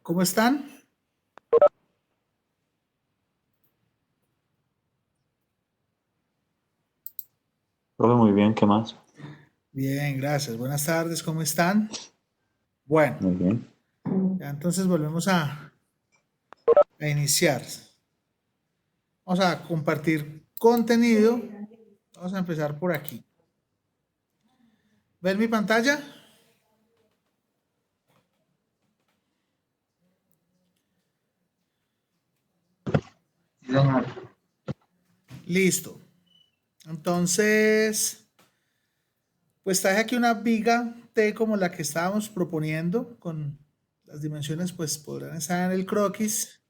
¿Cómo están? Todo muy bien, ¿qué más? Bien, gracias. Buenas tardes, ¿cómo están? Bueno, Muy bien. ya entonces volvemos a iniciar. Vamos a compartir contenido. Vamos a empezar por aquí. ¿Ven mi pantalla? Sí, señor. Listo. Entonces, pues traje aquí una viga T como la que estábamos proponiendo, con las dimensiones, pues podrán estar en el croquis.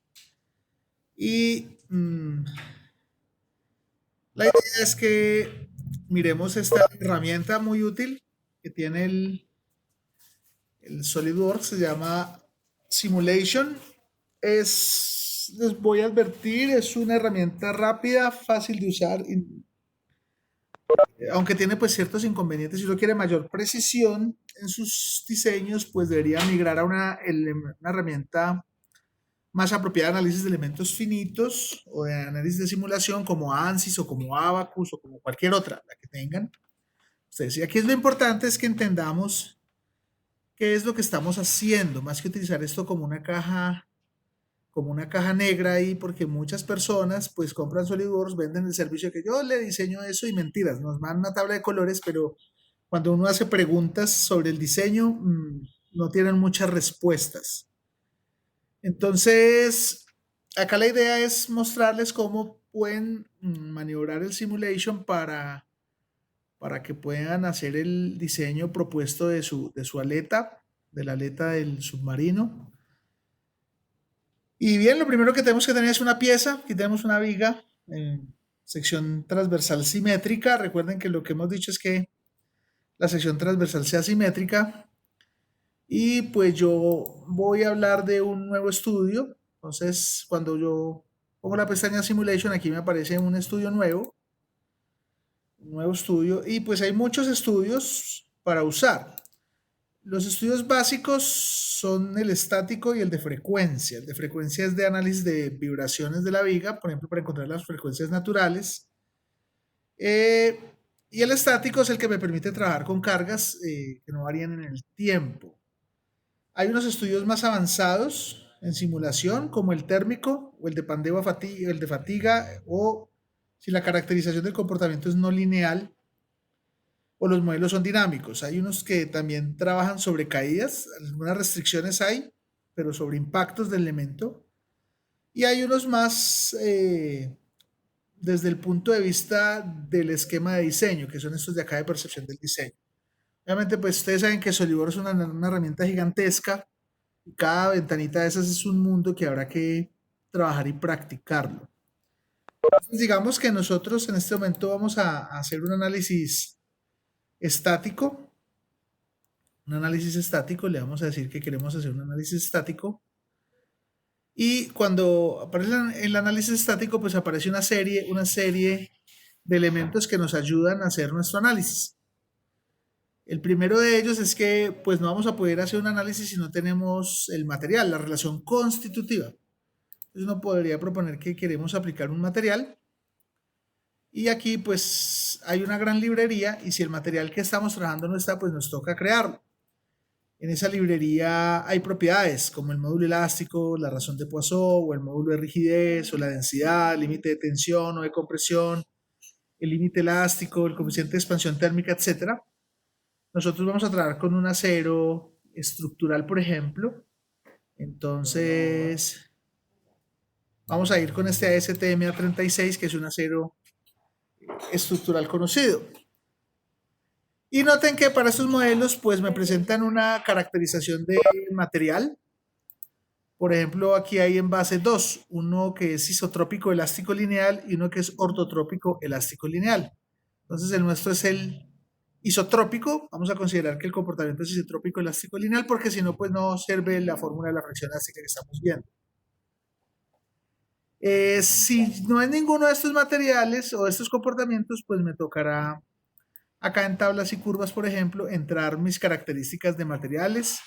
Y la idea es que miremos esta herramienta muy útil que tiene el SolidWorks, se llama Simulation. Les voy a advertir, es una herramienta rápida, fácil de usar, aunque tiene pues ciertos inconvenientes. Si uno quiere mayor precisión en sus diseños, pues debería migrar a una herramienta más apropiada de análisis de elementos finitos o de análisis de simulación como ANSYS o como Abacus o como cualquier otra, la que tengan. Ustedes, y aquí es lo importante es que entendamos qué es lo que estamos haciendo, más que utilizar esto como una caja negra ahí, porque muchas personas pues compran SolidWorks, venden el servicio que yo le diseño eso y mentiras, nos mandan una tabla de colores, pero cuando uno hace preguntas sobre el diseño, no tienen muchas respuestas. Entonces, acá la idea es mostrarles cómo pueden maniobrar el simulation para que puedan hacer el diseño propuesto de su aleta, de la aleta del submarino. Y bien, lo primero que tenemos que tener es una pieza. Aquí tenemos una viga en sección transversal simétrica. Recuerden que lo que hemos dicho es que la sección transversal sea simétrica. Y pues yo voy a hablar de un nuevo estudio. Entonces, cuando yo pongo la pestaña Simulation, aquí me aparece un nuevo estudio. Y pues hay muchos estudios para usar. Los estudios básicos son el estático y el de frecuencia. El de frecuencia es de análisis de vibraciones de la viga, por ejemplo, para encontrar las frecuencias naturales. Eh, y el estático es el que me permite trabajar con cargas que no varían en el tiempo. Hay unos estudios más avanzados en simulación, como el térmico o el de pandeo a fatiga, el de fatiga, o si la caracterización del comportamiento es no lineal, o los modelos son dinámicos. Hay unos que también trabajan sobre caídas, algunas restricciones hay, pero sobre impactos del elemento. Y hay unos más desde el punto de vista del esquema de diseño, que son estos de acá de percepción del diseño. Obviamente, pues ustedes saben que SolidWorks es una herramienta gigantesca y cada ventanita de esas es un mundo que habrá que trabajar y practicarlo. Entonces, digamos que nosotros en este momento vamos a hacer estático, un análisis estático, le vamos a decir que queremos hacer un análisis estático. Y cuando aparece el análisis estático, pues aparece una serie de elementos que nos ayudan a hacer nuestro análisis. El primero de ellos es que pues no vamos a poder hacer un análisis si no tenemos el material, la relación constitutiva. Entonces uno podría proponer que queremos aplicar un material y aquí pues hay una gran librería y si el material que estamos trabajando no está, pues nos toca crearlo. En esa librería hay propiedades como el módulo elástico, la razón de Poisson o el módulo de rigidez o la densidad, el límite de tensión o de compresión, el límite elástico, el coeficiente de expansión térmica, etcétera. Nosotros vamos a trabajar con un acero estructural, por ejemplo. Entonces, vamos a ir con este ASTM A36, que es un acero estructural conocido. Y noten que para estos modelos, pues me presentan una caracterización de material. Por ejemplo, aquí hay en base dos, uno que es isotrópico elástico lineal y uno que es ortotrópico elástico lineal. Entonces el nuestro es el isotrópico, vamos a considerar que el comportamiento es isotrópico elástico lineal porque si no, pues no sirve la fórmula de la fracción elástica que estamos viendo. Si no hay ninguno de estos materiales o de estos comportamientos, pues me tocará acá en tablas y curvas, por ejemplo, entrar mis características de materiales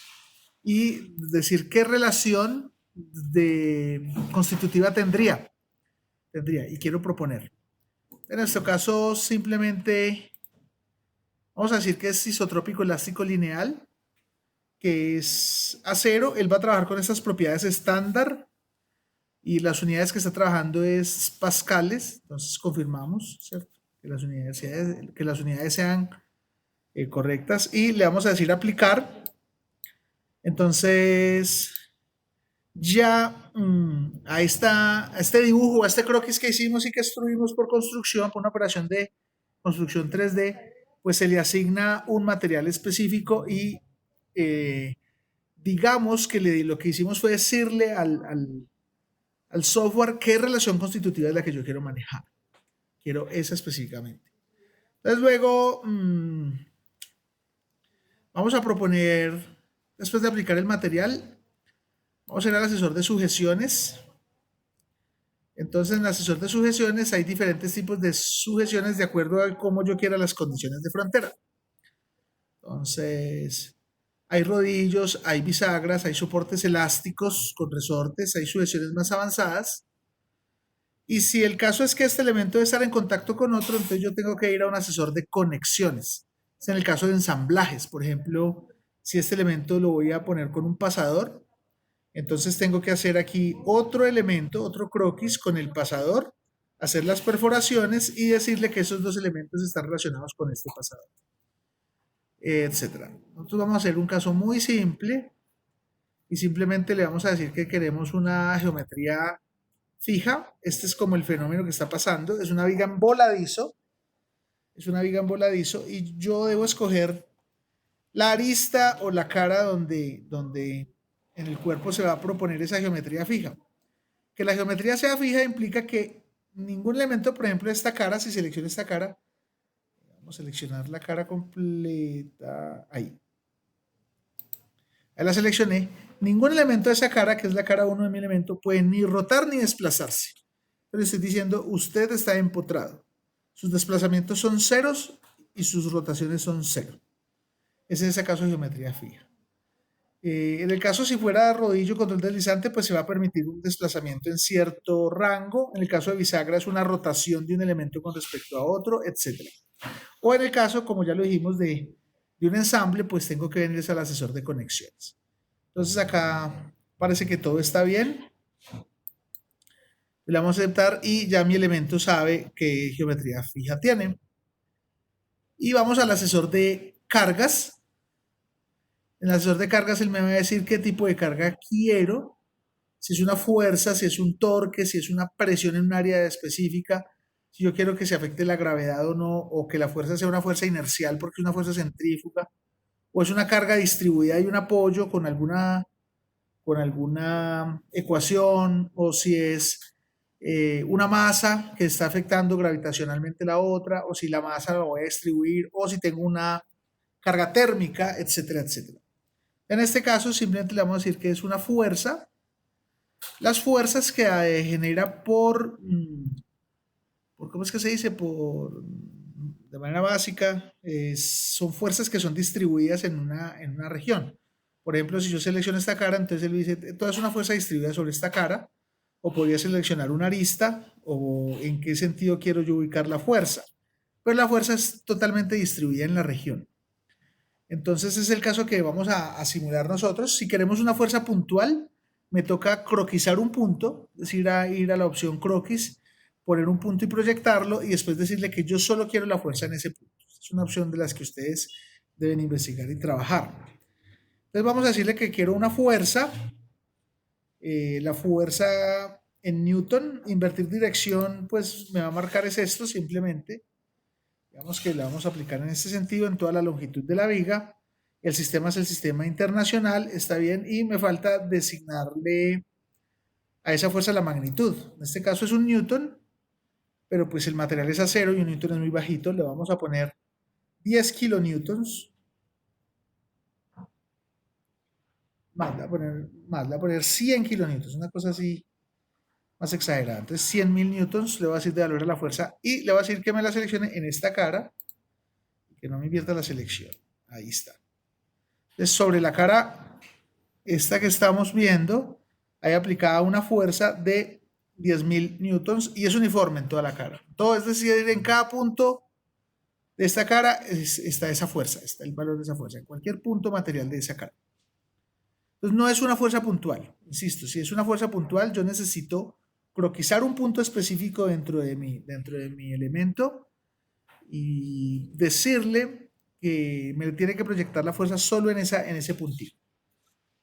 y decir qué relación constitutiva tendría. Y quiero proponer. En este caso, simplemente vamos a decir que es isotrópico elástico lineal, que es acero. Él va a trabajar con estas propiedades estándar y las unidades que está trabajando es pascales. Entonces confirmamos, ¿cierto? Que las unidades sean correctas y le vamos a decir aplicar. Entonces ya a este dibujo, a este croquis que hicimos y que extruimos por construcción, por una operación de construcción 3D, pues se le asigna un material específico y digamos que lo que hicimos fue decirle al software qué relación constitutiva es la que yo quiero manejar. Quiero esa específicamente. Entonces luego vamos a proponer, después de aplicar el material, vamos a ir al asesor de sujeciones. Entonces en el asesor de sujeciones hay diferentes tipos de sujeciones de acuerdo a cómo yo quiera las condiciones de frontera. Entonces hay rodillos, hay bisagras, hay soportes elásticos con resortes, hay sujeciones más avanzadas. Y si el caso es que este elemento debe estar en contacto con otro, entonces yo tengo que ir a un asesor de conexiones. Es en el caso de ensamblajes, por ejemplo, si este elemento lo voy a poner con un pasador, entonces tengo que hacer aquí otro elemento, otro croquis con el pasador, hacer las perforaciones y decirle que esos dos elementos están relacionados con este pasador, etc. Nosotros vamos a hacer un caso muy simple y simplemente le vamos a decir que queremos una geometría fija. Este es como el fenómeno que está pasando. Es una viga en voladizo. Y yo debo escoger la arista o la cara donde en el cuerpo se va a proponer esa geometría fija. Que la geometría sea fija implica que ningún elemento, por ejemplo, esta cara, si selecciono esta cara, vamos a seleccionar la cara completa, ahí la seleccioné, ningún elemento de esa cara, que es la cara 1 de mi elemento, puede ni rotar ni desplazarse. Pero estoy diciendo, usted está empotrado. Sus desplazamientos son ceros y sus rotaciones son cero. Ese es ese caso de geometría fija. En el caso si fuera rodillo control deslizante, pues se va a permitir un desplazamiento en cierto rango. En el caso de bisagra es una rotación de un elemento con respecto a otro, etc. O en el caso, como ya lo dijimos, de un ensamble, pues tengo que venir al asesor de conexiones. Entonces acá parece que todo está bien. Le vamos a aceptar y ya mi elemento sabe qué geometría fija tiene. Y vamos al asesor de cargas. En el asesor de cargas él me va a decir qué tipo de carga quiero, si es una fuerza, si es un torque, si es una presión en un área específica, si yo quiero que se afecte la gravedad o no, o que la fuerza sea una fuerza inercial porque es una fuerza centrífuga, o es una carga distribuida y un apoyo con alguna ecuación, o si es una masa que está afectando gravitacionalmente la otra, o si la masa la voy a distribuir, o si tengo una carga térmica, etcétera, etcétera. En este caso simplemente le vamos a decir que es una fuerza. Las fuerzas que genera ¿cómo es que se dice? De manera básica, son fuerzas que son distribuidas en una región. Por ejemplo, si yo selecciono esta cara, entonces él dice, toda es una fuerza distribuida sobre esta cara, o podría seleccionar una arista, o en qué sentido quiero yo ubicar la fuerza. Pero la fuerza es totalmente distribuida en la región. Entonces es el caso que vamos a simular nosotros. Si queremos una fuerza puntual, me toca croquisar un punto, es decir, ir a la opción croquis, poner un punto y proyectarlo y después decirle que yo solo quiero la fuerza en ese punto. Es una opción de las que ustedes deben investigar y trabajar. Entonces vamos a decirle que quiero una fuerza, la fuerza en Newton, invertir dirección, pues me va a marcar es esto simplemente. Digamos que la vamos a aplicar en este sentido en toda la longitud de la viga. El sistema es el sistema internacional, está bien, y me falta designarle a esa fuerza la magnitud. En este caso es un newton, pero pues el material es acero y un newton es muy bajito. Le vamos a poner 10 kilonewtons. Más, le voy a poner 100 kilonewtons, una cosa así más exagerada. Entonces 100.000 newtons le voy a decir de valor a la fuerza y le voy a decir que me la seleccione en esta cara, que no me invierta la selección. Ahí está. Entonces sobre la cara esta que estamos viendo, hay aplicada una fuerza de 10.000 newtons y es uniforme en toda la cara. Todo, es decir, en cada punto de esta cara está esa fuerza, está el valor de esa fuerza, en cualquier punto material de esa cara. Entonces no es una fuerza puntual, insisto, si es una fuerza puntual yo necesito croquisar un punto específico dentro de mi elemento y decirle que me tiene que proyectar la fuerza solo en ese puntito.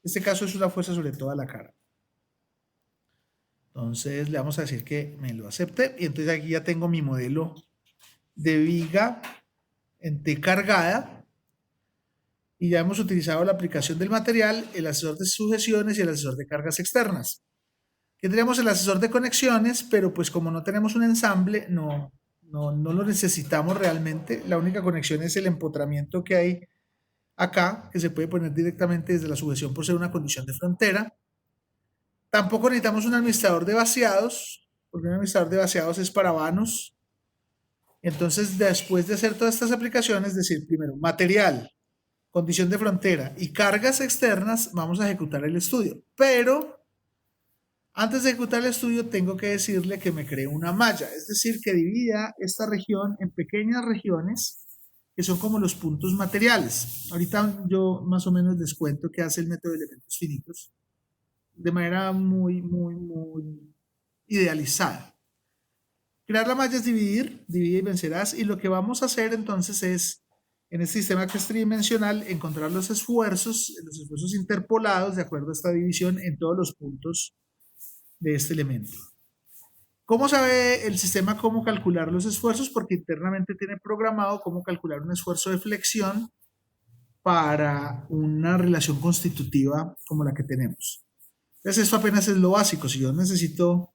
En este caso es una fuerza sobre toda la cara. Entonces le vamos a decir que me lo acepte y entonces aquí ya tengo mi modelo de viga en T cargada y ya hemos utilizado la aplicación del material, el asesor de sujeciones y el asesor de cargas externas. Tendríamos el asesor de conexiones, pero pues como no tenemos un ensamble, no lo necesitamos realmente. La única conexión es el empotramiento que hay acá, que se puede poner directamente desde la sujeción por ser una condición de frontera. Tampoco necesitamos un administrador de vaciados, porque un administrador de vaciados es para vanos. Entonces, después de hacer todas estas aplicaciones, es decir, primero material, condición de frontera y cargas externas, vamos a ejecutar el estudio. Pero antes de ejecutar el estudio, tengo que decirle que me cree una malla, es decir, que divida esta región en pequeñas regiones que son como los puntos materiales. Ahorita yo más o menos les cuento qué hace el método de elementos finitos de manera muy idealizada. Crear la malla es dividir, divide y vencerás, y lo que vamos a hacer entonces es, en este sistema que es tridimensional, encontrar los esfuerzos interpolados de acuerdo a esta división en todos los puntos de este elemento. ¿Cómo sabe el sistema cómo calcular los esfuerzos? Porque internamente tiene programado cómo calcular un esfuerzo de flexión para una relación constitutiva como la que tenemos. Entonces esto apenas es lo básico. Si yo necesito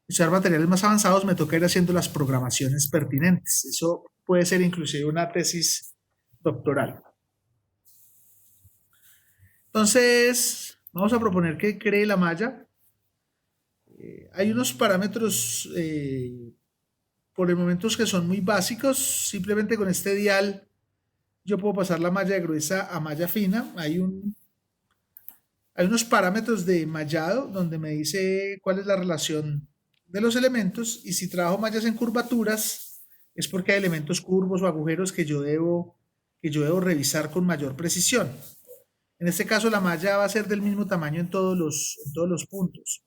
usar materiales más avanzados, me toca ir haciendo las programaciones pertinentes. Eso puede ser inclusive una tesis doctoral. Entonces, vamos a proponer que cree la malla. Hay unos parámetros por el momento que son muy básicos. Simplemente con este dial yo puedo pasar la malla de gruesa a malla fina. Hay unos parámetros de mallado donde me dice cuál es la relación de los elementos y si trabajo mallas en curvaturas es porque hay elementos curvos o agujeros que yo debo revisar con mayor precisión. En este caso la malla va a ser del mismo tamaño en todos los puntos.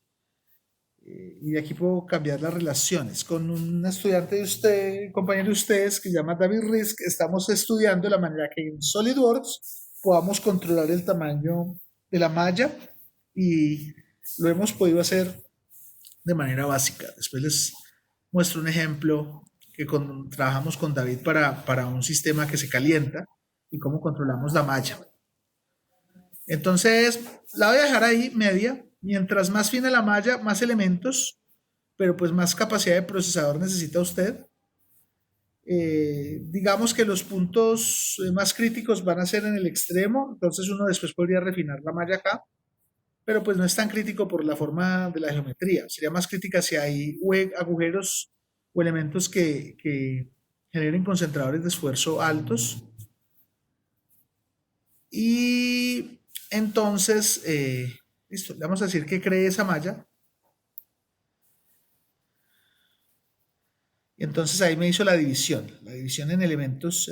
Y de aquí puedo cambiar las relaciones. Con un estudiante de usted, compañero de ustedes, que se llama David Risk, estamos estudiando la manera que en SolidWorks podamos controlar el tamaño de la malla y lo hemos podido hacer de manera básica. Después les muestro un ejemplo que trabajamos con David para un sistema que se calienta y cómo controlamos la malla. Entonces, la voy a dejar ahí media. Mientras más fina la malla, más elementos, pero pues más capacidad de procesador necesita usted. Digamos que los puntos más críticos van a ser en el extremo, entonces uno después podría refinar la malla acá, pero pues no es tan crítico por la forma de la geometría. Sería más crítica si hay agujeros o elementos que generen concentradores de esfuerzo altos. Y entonces, listo, le vamos a decir que cree esa malla. Y entonces ahí me hizo la división en elementos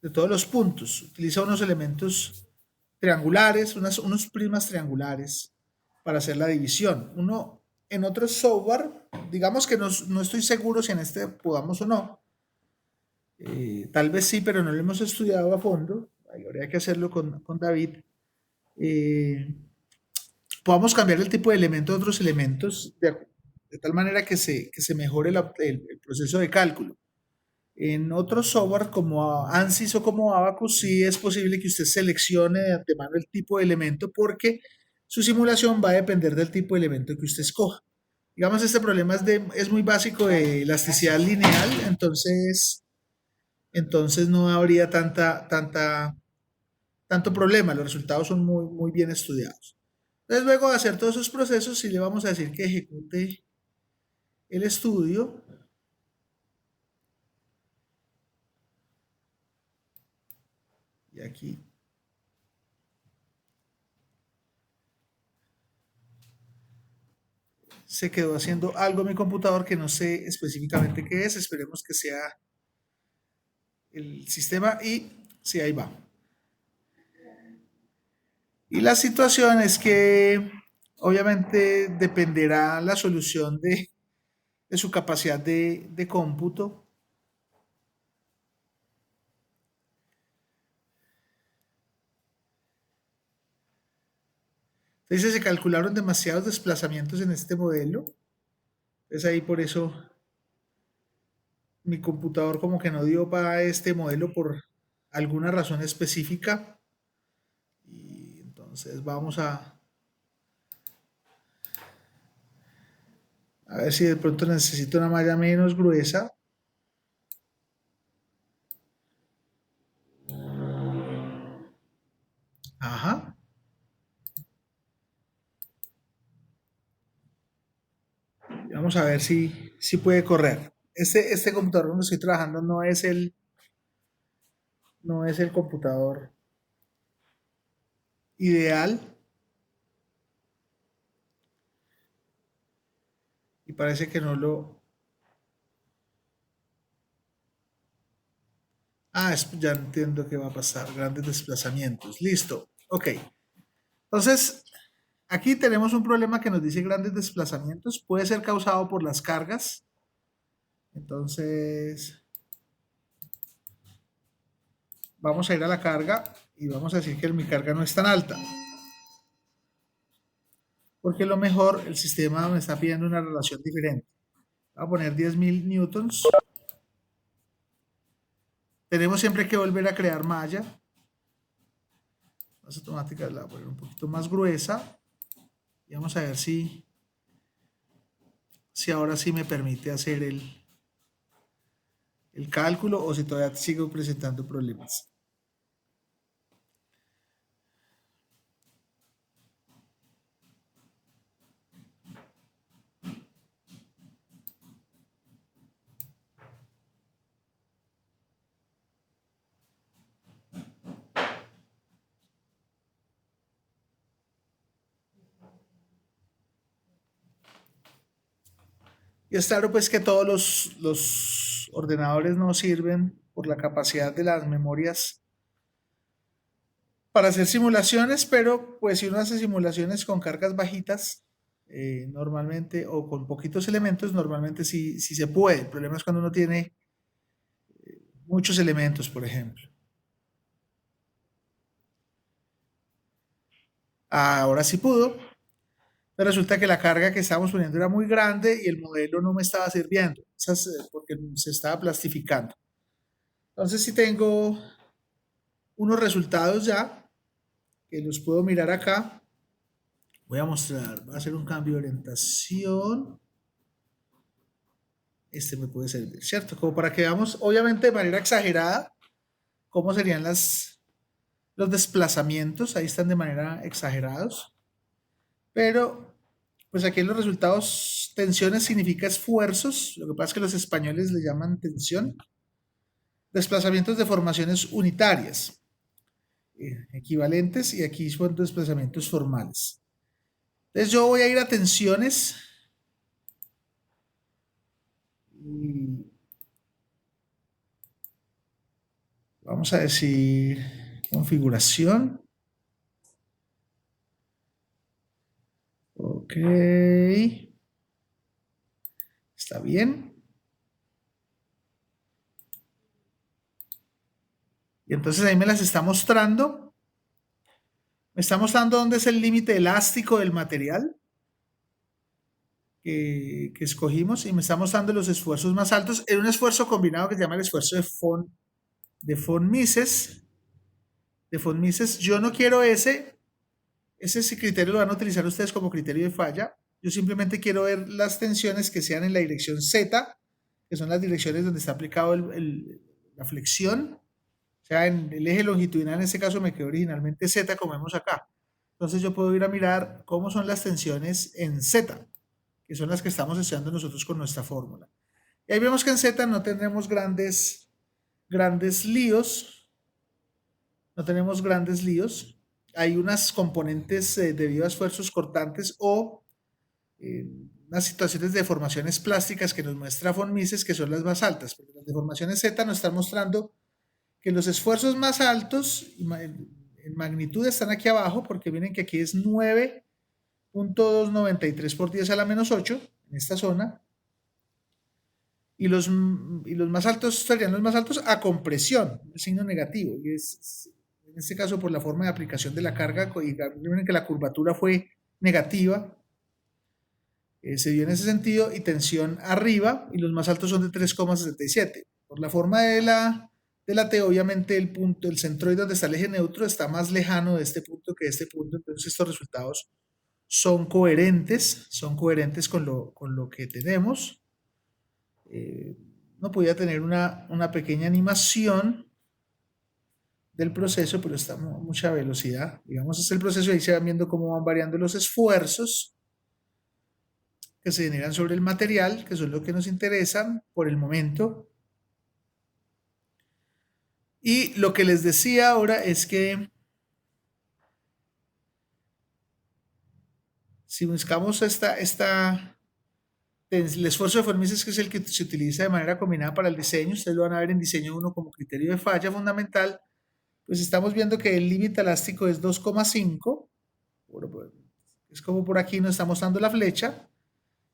de todos los puntos. Utiliza unos elementos triangulares, unos prismas triangulares para hacer la división. Uno en otro software, digamos que no estoy seguro si en este podamos o no. Tal vez sí, pero no lo hemos estudiado a fondo. Habría que hacerlo con David. Podamos cambiar el tipo de elemento a otros elementos de tal manera que se mejore el proceso de cálculo. En otros software como ANSYS o como Abacus sí es posible que usted seleccione de antemano el tipo de elemento porque su simulación va a depender del tipo de elemento que usted escoja. Digamos, este problema es muy básico de elasticidad lineal, entonces no habría tanto problema, los resultados son muy bien estudiados. Entonces, luego de hacer todos esos procesos, sí le vamos a decir que ejecute el estudio. Y aquí. Se quedó haciendo algo en mi computador que no sé específicamente qué es. Esperemos que sea el sistema y sí, ahí va. Y la situación es que obviamente dependerá la solución de su capacidad de cómputo. Entonces se calcularon demasiados desplazamientos en este modelo. Es ahí por eso mi computador como que no dio para este modelo por alguna razón específica. Y entonces vamos a ver si de pronto necesito una malla menos gruesa. Ajá. Y vamos a ver si puede correr. Este computador donde estoy trabajando no es el computador ideal. Y parece que no lo... Ah, ya entiendo qué va a pasar. Grandes desplazamientos. Listo. Ok. Entonces, aquí tenemos un problema que nos dice grandes desplazamientos. Puede ser causado por las cargas. Entonces, vamos a ir a la carga y vamos a decir que mi carga no es tan alta. Porque lo mejor el sistema me está pidiendo una relación diferente. Voy a poner 10.000 newtons. Tenemos siempre que volver a crear malla. Las automáticas la voy a poner un poquito más gruesa. Y vamos a ver si ahora sí me permite hacer el cálculo o si todavía sigo presentando problemas. Y es claro pues que todos los ordenadores no sirven por la capacidad de las memorias para hacer simulaciones, pero pues si uno hace simulaciones con cargas bajitas, normalmente, o con poquitos elementos, normalmente sí se puede. El problema es cuando uno tiene muchos elementos, por ejemplo. Ahora sí pudo, pero resulta que la carga que estábamos poniendo era muy grande y el modelo no me estaba sirviendo, porque se estaba plastificando. Entonces si tengo unos resultados ya, que los puedo mirar acá. Voy a mostrar, voy a hacer un cambio de orientación. Este me puede servir, ¿cierto? Como para que veamos, obviamente de manera exagerada, cómo serían los desplazamientos. Ahí están de manera exagerados. Pero, pues aquí en los resultados, tensiones significa esfuerzos. Lo que pasa es que los españoles le llaman tensión. Desplazamientos de formaciones unitarias, equivalentes, y aquí son desplazamientos formales. Entonces yo voy a ir a tensiones y vamos a decir configuración. Ok. Está bien. Y entonces ahí me las está mostrando. Me está mostrando dónde es el límite elástico del material que escogimos y me está mostrando los esfuerzos más altos en un esfuerzo combinado que se llama el esfuerzo de von Mises. De von Mises. Yo no quiero ese criterio lo van a utilizar ustedes como criterio de falla. Yo simplemente quiero ver las tensiones que sean en la dirección Z, que son las direcciones donde está aplicado la flexión. O sea, en el eje longitudinal, en este caso me quedó originalmente Z, como vemos acá. Entonces yo puedo ir a mirar cómo son las tensiones en Z, que son las que estamos estudiando nosotros con nuestra fórmula. Y ahí vemos que en Z no tendremos grandes líos, no tenemos grandes líos. Hay unas componentes debido a esfuerzos cortantes o unas situaciones de deformaciones plásticas que nos muestra von Mises que son las más altas, porque las deformaciones Z nos están mostrando que los esfuerzos más altos en magnitud están aquí abajo, porque miren que aquí es 9.293 por 10 a la menos 8, en esta zona, y los más altos serían los más altos a compresión, el signo negativo, y es en este caso por la forma de aplicación de la carga, y miren que la curvatura fue negativa, se dio en ese sentido, y tensión arriba, y los más altos son de 3,67. Por la forma de la T, obviamente el punto, el centroide donde está el eje neutro está más lejano de este punto que de este punto, entonces estos resultados son coherentes con lo que tenemos. No podía tener una pequeña animación del proceso, pero está a mucha velocidad. Digamos, es el proceso y ahí se van viendo cómo van variando los esfuerzos que se generan sobre el material, que son lo que nos interesan por el momento. Y lo que les decía ahora es que si buscamos el esfuerzo de von Mises, que es el que se utiliza de manera combinada para el diseño, ustedes lo van a ver en diseño 1 como criterio de falla fundamental, pues estamos viendo que el límite elástico es 2,5, es como por aquí nos está mostrando la flecha,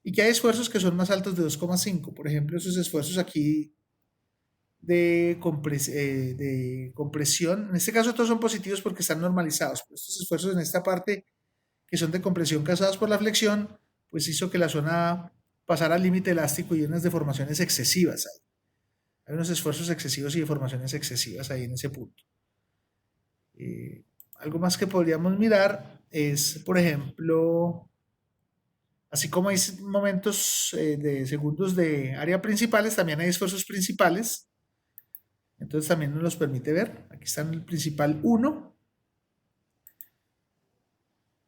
y que hay esfuerzos que son más altos de 2,5, por ejemplo, esos esfuerzos aquí de compresión, en este caso todos son positivos porque están normalizados, pero estos esfuerzos en esta parte que son de compresión causados por la flexión, pues hizo que la zona pasara al límite elástico y hay unas deformaciones excesivas ahí. Hay unos esfuerzos excesivos y deformaciones excesivas ahí en ese punto. Algo más que podríamos mirar es, por ejemplo, así como hay momentos de segundos de área principales, también hay esfuerzos principales. Entonces también nos los permite ver. Aquí está el principal 1.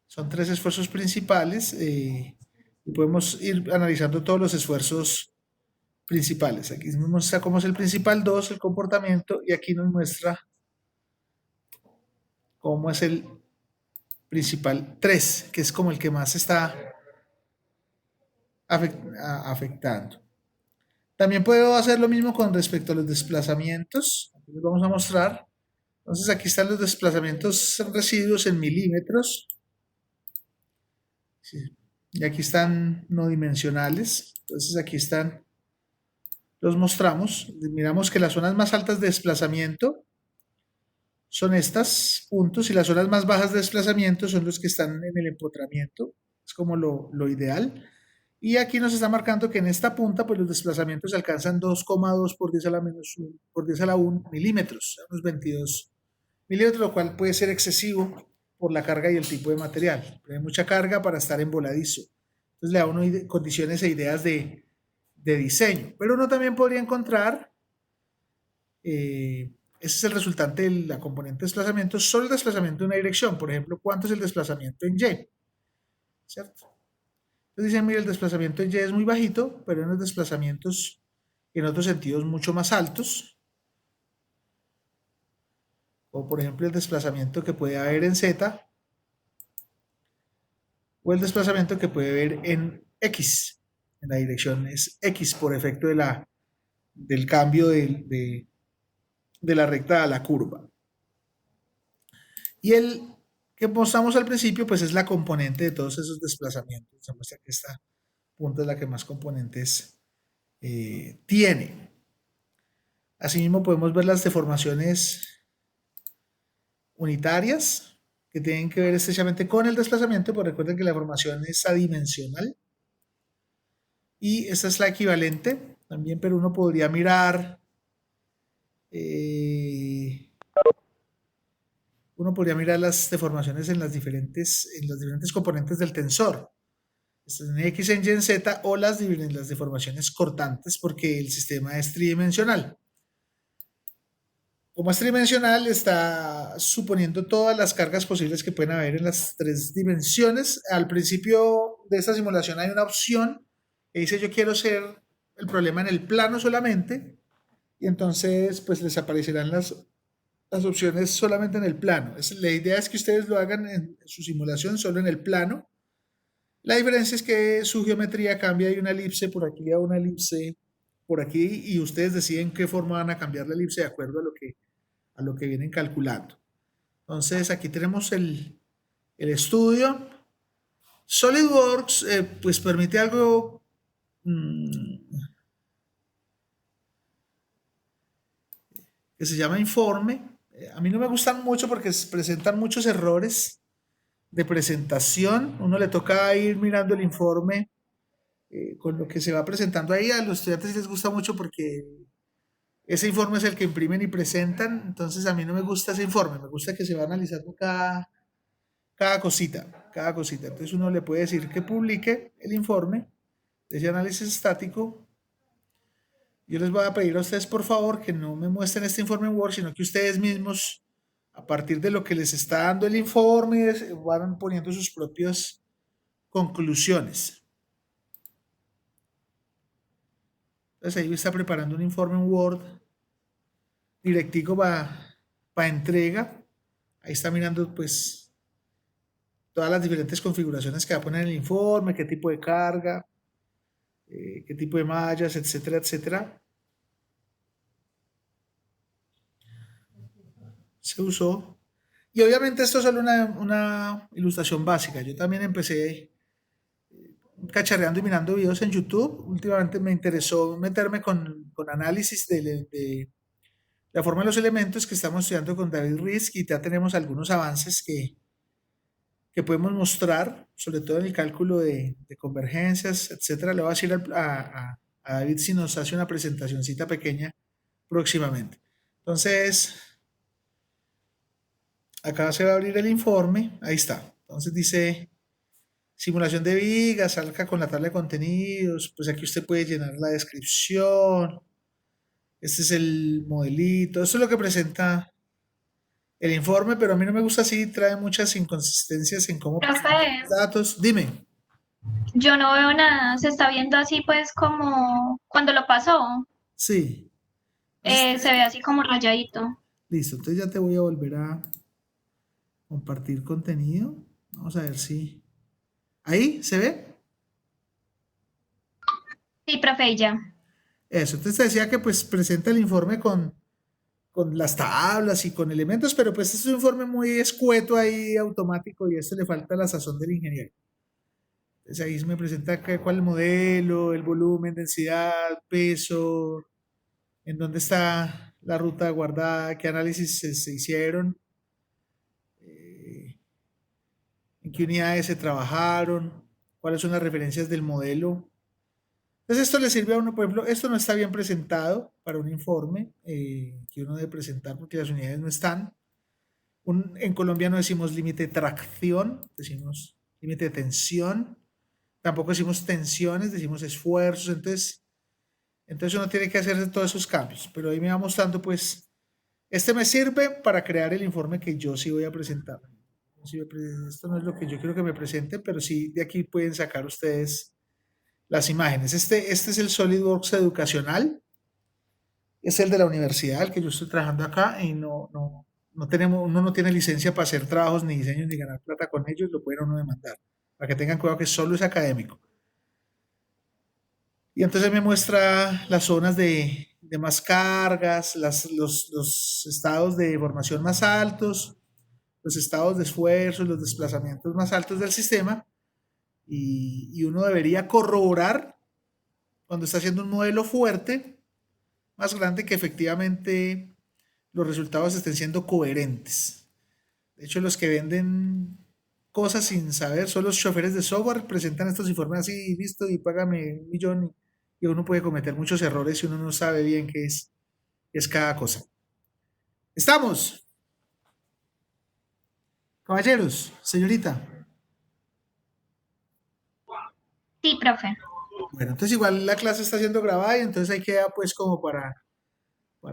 Son 3 esfuerzos principales y podemos ir analizando todos los esfuerzos principales. Aquí nos muestra cómo es el principal 2, el comportamiento, y aquí nos muestra cómo es el principal 3, que es como el que más está afectando. También puedo hacer lo mismo con respecto a los desplazamientos. Aquí les vamos a mostrar. Entonces aquí están los desplazamientos residuos en milímetros. Sí. Y aquí están no dimensionales. Entonces aquí están, los mostramos. Miramos que las zonas más altas de desplazamiento son estas puntos y las zonas más bajas de desplazamiento son los que están en el empotramiento. Es como lo ideal. Y aquí nos está marcando que en esta punta pues los desplazamientos alcanzan 2,2 por 10 a la menos 1, por 10 a la 1 milímetros, unos 22 milímetros, lo cual puede ser excesivo por la carga y el tipo de material. Hay mucha carga para estar en voladizo. Entonces le da uno condiciones e ideas de diseño. Pero uno también podría encontrar, ese es el resultante de la componente de desplazamiento, solo el desplazamiento en una dirección. Por ejemplo, ¿cuánto es el desplazamiento en Y? ¿Cierto? Entonces dicen, mira, el desplazamiento en Y es muy bajito, pero en los desplazamientos en otros sentidos mucho más altos. O por ejemplo el desplazamiento que puede haber en Z, o el desplazamiento que puede haber en X. En la dirección es X por efecto del cambio de la recta a la curva. Y el que mostramos al principio, pues es la componente de todos esos desplazamientos. Se muestra que esta punta es la que más componentes tiene. Asimismo podemos ver las deformaciones unitarias que tienen que ver estrechamente con el desplazamiento, porque recuerden que la deformación es adimensional y esta es la equivalente también, pero uno podría mirar las deformaciones en las diferentes componentes del tensor, en X, en Y, en Z, o las deformaciones cortantes, porque el sistema es tridimensional. Como es tridimensional, está suponiendo todas las cargas posibles que pueden haber en las 3 dimensiones. Al principio de esta simulación hay una opción que dice yo quiero hacer el problema en el plano solamente, y entonces pues les aparecerán las opciones solamente en el plano. La idea es que ustedes lo hagan en su simulación solo en el plano. La diferencia es que su geometría cambia de una elipse por aquí a una elipse por aquí y ustedes deciden qué forma van a cambiar la elipse de acuerdo a lo que vienen calculando. Entonces aquí tenemos el estudio. SolidWorks pues permite algo que se llama informe. A mí no me gustan mucho porque presentan muchos errores de presentación. Uno le toca ir mirando el informe con lo que se va presentando ahí. A los estudiantes les gusta mucho porque ese informe es el que imprimen y presentan. Entonces a mí no me gusta ese informe. Me gusta que se va analizando cada cosita, cada cosita. Entonces uno le puede decir que publique el informe de ese análisis estático. Yo les voy a pedir a ustedes, por favor, que no me muestren este informe en Word, sino que ustedes mismos, a partir de lo que les está dando el informe, van poniendo sus propias conclusiones. Entonces ahí está preparando un informe en Word directico para entrega. Ahí está mirando pues todas las diferentes configuraciones que va a poner en el informe, qué tipo de carga, qué tipo de mallas, etcétera, etcétera. Se usó. Y obviamente esto es solo una ilustración básica. Yo también empecé cacharreando y mirando videos en YouTube. Últimamente me interesó meterme con análisis de la forma de los elementos que estamos estudiando con David Risk y ya tenemos algunos avances que podemos mostrar, sobre todo en el cálculo de convergencias, etcétera. Le voy a decir a David si nos hace una presentacioncita pequeña próximamente. Entonces, acá se va a abrir el informe. Ahí está. Entonces dice simulación de vigas, salga con la tabla de contenidos. Pues aquí usted puede llenar la descripción. Este es el modelito. Esto es lo que presenta el informe, pero a mí no me gusta así. Trae muchas inconsistencias en cómo Profe, presentar los datos. Dime. yo no veo nada, se está viendo así pues como cuando lo pasó, Sí. Entonces, se ve así como rayadito. listo. Entonces ya te voy a volver a compartir contenido. Vamos a ver si. Ahí, ¿se ve? Sí, profe, y ya. Eso. Entonces te decía que pues presenta el informe con las tablas y con elementos, pero pues es un informe muy escueto ahí, automático, y a esto le falta la sazón del ingeniero. Entonces ahí me presenta cuál es el modelo, el volumen, densidad, peso, en dónde está la ruta guardada, qué análisis se hicieron, en qué unidades se trabajaron, cuáles son las referencias del modelo. Entonces esto le sirve a uno, por ejemplo, esto no está bien presentado para un informe que uno debe presentar porque las unidades no están. En Colombia no decimos límite de tracción, decimos límite de tensión. Tampoco decimos tensiones, decimos esfuerzos. Entonces uno tiene que hacer todos esos cambios. Pero ahí me va mostrando, pues, este me sirve para crear el informe que yo sí voy a presentar. Esto no es lo que yo quiero que me presenten, pero sí de aquí pueden sacar ustedes las imágenes. Este es el SolidWorks educacional. Es el de la universidad, el que yo estoy trabajando acá, y no tenemos, uno no tiene licencia para hacer trabajos ni diseños ni ganar plata con ellos, lo pueden uno demandar. Para que tengan cuidado que solo es académico. Y entonces me muestra las zonas de más cargas, los estados de formación más altos, los estados de esfuerzo, los desplazamientos más altos del sistema. Y uno debería corroborar cuando está haciendo un modelo fuerte, más grande, que efectivamente los resultados estén siendo coherentes. De hecho, los que venden cosas sin saber son los choferes de software, presentan estos informes así, listo, y págame 1 millón, y uno puede cometer muchos errores si uno no sabe bien qué es cada cosa. ¿Estamos? Caballeros, señorita. Sí, profe. Bueno, entonces igual la clase está siendo grabada y entonces ahí queda pues como para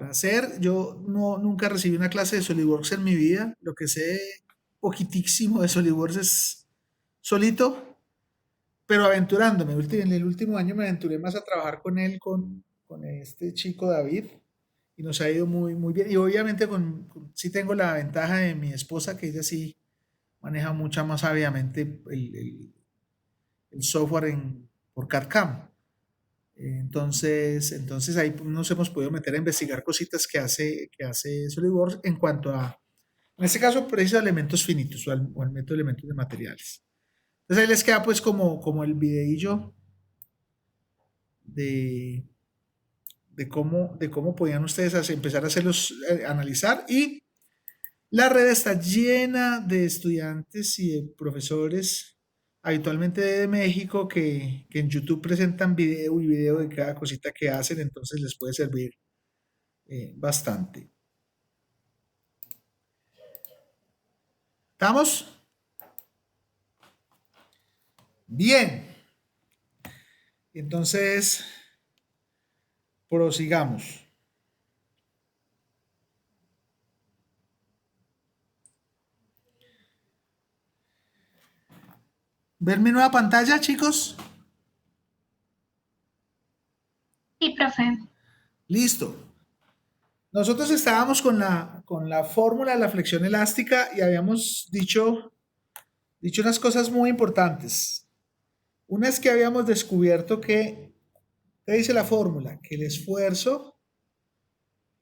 hacer. Yo nunca recibí una clase de SolidWorks en mi vida. Lo que sé poquitísimo de SolidWorks es solito, pero aventurándome. En el último año me aventuré más a trabajar con él, con este chico David, y nos ha ido muy, muy bien. Y obviamente sí tengo la ventaja de mi esposa, que ella sí maneja mucho más sabiamente el software por CAD-CAM. Entonces ahí nos hemos podido meter a investigar cositas que hace SolidWorks en cuanto a, en este caso, preciso elementos finitos o al método de elementos de materiales. Entonces ahí les queda pues como el videillo de, de cómo podían ustedes empezar a hacerlos, analizar. Y la red está llena de estudiantes y de profesores, habitualmente de México, que en YouTube presentan video y video de cada cosita que hacen, entonces les puede servir bastante. ¿Estamos? Bien. Entonces, prosigamos. ¿Ver mi nueva pantalla, chicos? Sí, profe. Listo. Nosotros estábamos con la fórmula de la flexión elástica y habíamos dicho unas cosas muy importantes. Una es que habíamos descubierto ¿qué dice la fórmula? Que el esfuerzo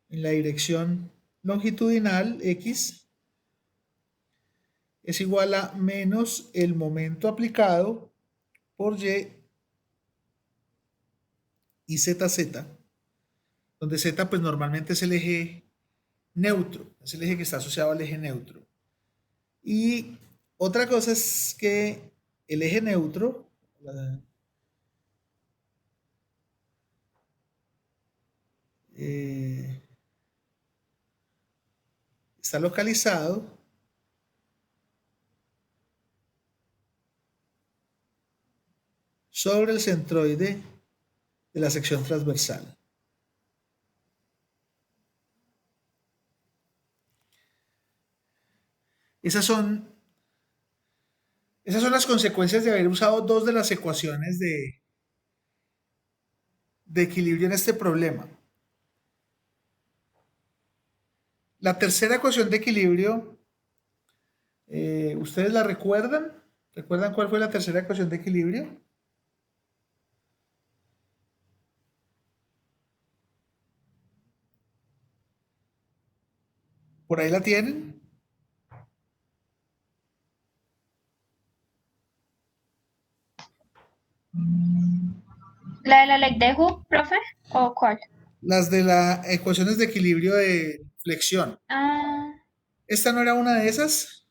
en la dirección longitudinal X es igual a menos el momento aplicado por y ZZ, donde Z pues normalmente es el eje neutro, es el eje que está asociado al eje neutro. Y otra cosa es que el eje neutro eh, está localizado sobre el centroide de la sección transversal. Esas son, esas son las consecuencias de haber usado dos de las ecuaciones de equilibrio en este problema. La tercera ecuación de equilibrio, ¿ustedes la recuerdan? ¿Recuerdan cuál fue la tercera ecuación de equilibrio? ¿Por ahí la tienen? ¿La de la ley de Hooke, profe? ¿O cuál? Las de las ecuaciones de equilibrio de flexión. Ah, ¿Esta no era una de esas?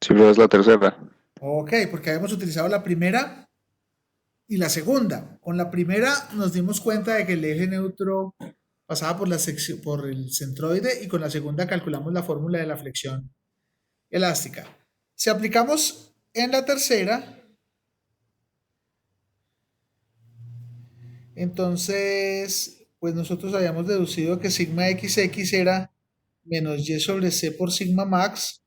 Sí, pero es la tercera. Ok, porque habíamos utilizado la primera y la segunda. Con la primera nos dimos cuenta de que el eje neutro pasaba por el centroide, y con la segunda calculamos la fórmula de la flexión elástica. Si aplicamos en la tercera, entonces, pues nosotros habíamos deducido que sigma XX era menos Y sobre C por sigma max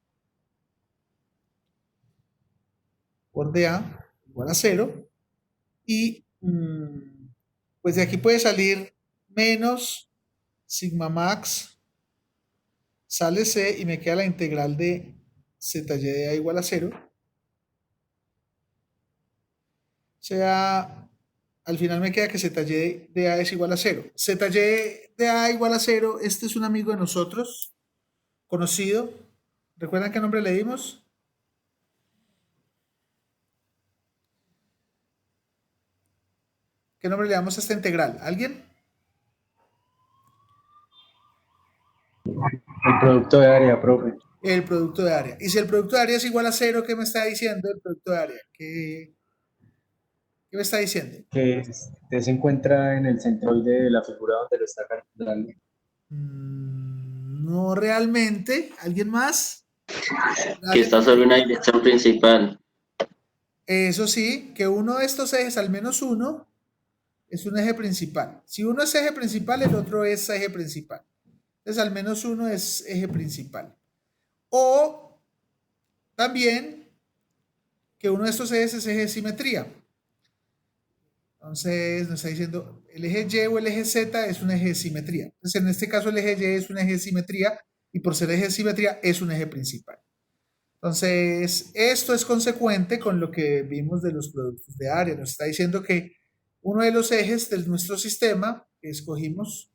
por dA igual a cero. Y pues de aquí puede salir menos sigma max, sale C y me queda la integral de ZY de A igual a cero. O sea, al final me queda que ZY de A es igual a cero. ZY de A igual a cero, este es un amigo de nosotros, conocido. ¿Recuerdan qué nombre le dimos? ¿Qué nombre le damos a esta integral? ¿Alguien? El producto de área, profe, El producto de área. Y si el producto de área es igual a cero, ¿qué me está diciendo el producto de área? ¿Qué me está diciendo? que se encuentra en el centroide de la figura donde lo está calculando. No realmente. ¿Alguien más? Que ¿Alguien está tiene? sobre una dirección principal. Eso sí, que uno de estos ejes, al menos uno, es un eje principal. Si uno es eje principal, el otro es eje principal. Entonces, al menos uno es eje principal. O también que uno de estos ejes es eje de simetría. Entonces nos está diciendo el eje Y o el eje Z es un eje de simetría. Entonces en este caso el eje Y es un eje de simetría y por ser eje de simetría es un eje principal. Entonces esto es consecuente con lo que vimos de los productos de área. Nos está diciendo que uno de los ejes de nuestro sistema que escogimos,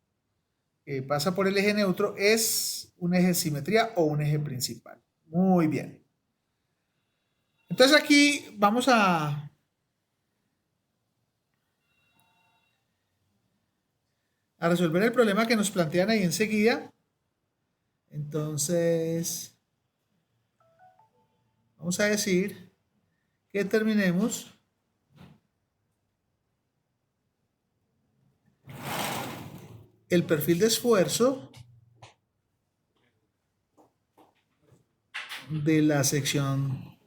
que pasa por el eje neutro, es un eje de simetría o un eje principal. Muy bien. Entonces aquí vamos a resolver el problema que nos plantean ahí enseguida. Entonces, vamos a decir que determinemos el perfil de esfuerzo de la sección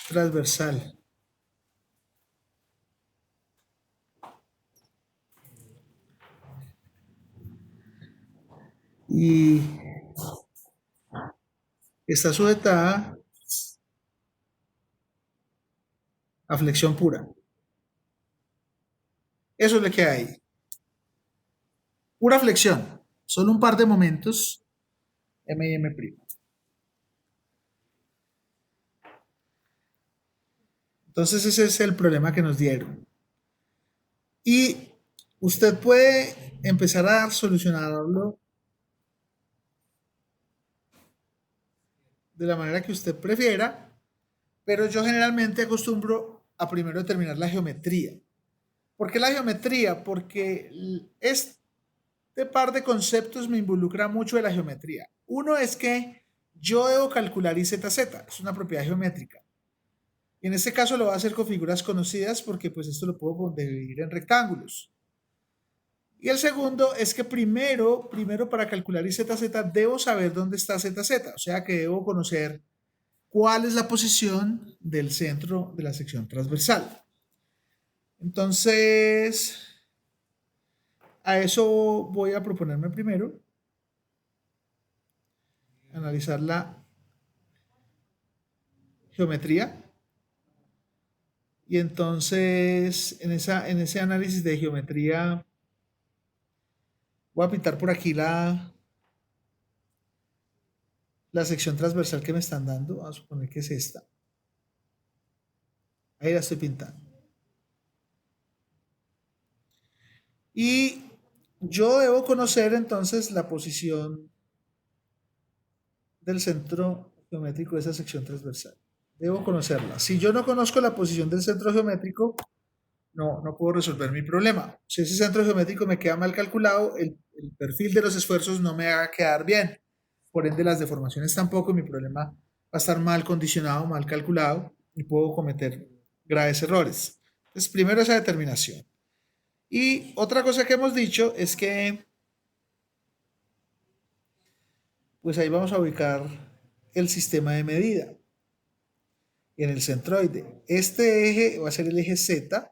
transversal. Y está sujetada a flexión pura. Eso es lo que hay. Pura flexión. Solo un par de momentos. M y M'. Entonces ese es el problema que nos dieron. Y usted puede empezar a solucionarlo de la manera que usted prefiera, pero yo generalmente acostumbro a primero determinar la geometría. ¿Por qué la geometría? Porque este par de conceptos me involucra mucho de la geometría. Uno es que yo debo calcular IZZ, es una propiedad geométrica. Y en este caso lo voy a hacer con figuras conocidas porque pues esto lo puedo dividir en rectángulos. Y el segundo es que primero para calcular IZZ debo saber dónde está ZZ, o sea que debo conocer cuál es la posición del centro de la sección transversal. Entonces, a eso voy a proponerme primero analizar la geometría. Y entonces, en ese análisis de geometría, voy a pintar por aquí la sección transversal que me están dando. Vamos a suponer que es esta. Ahí la estoy pintando. Y yo debo conocer entonces la posición del centro geométrico de esa sección transversal. Debo conocerla. Si yo no conozco la posición del centro geométrico, no puedo resolver mi problema. Si ese centro geométrico me queda mal calculado, el perfil de los esfuerzos no me va a quedar bien. Por ende, las deformaciones tampoco, y mi problema va a estar mal condicionado, mal calculado, y puedo cometer graves errores. Entonces, primero esa determinación. Y otra cosa que hemos dicho es que, pues ahí vamos a ubicar el sistema de medida en el centroide. Este eje va a ser el eje Z,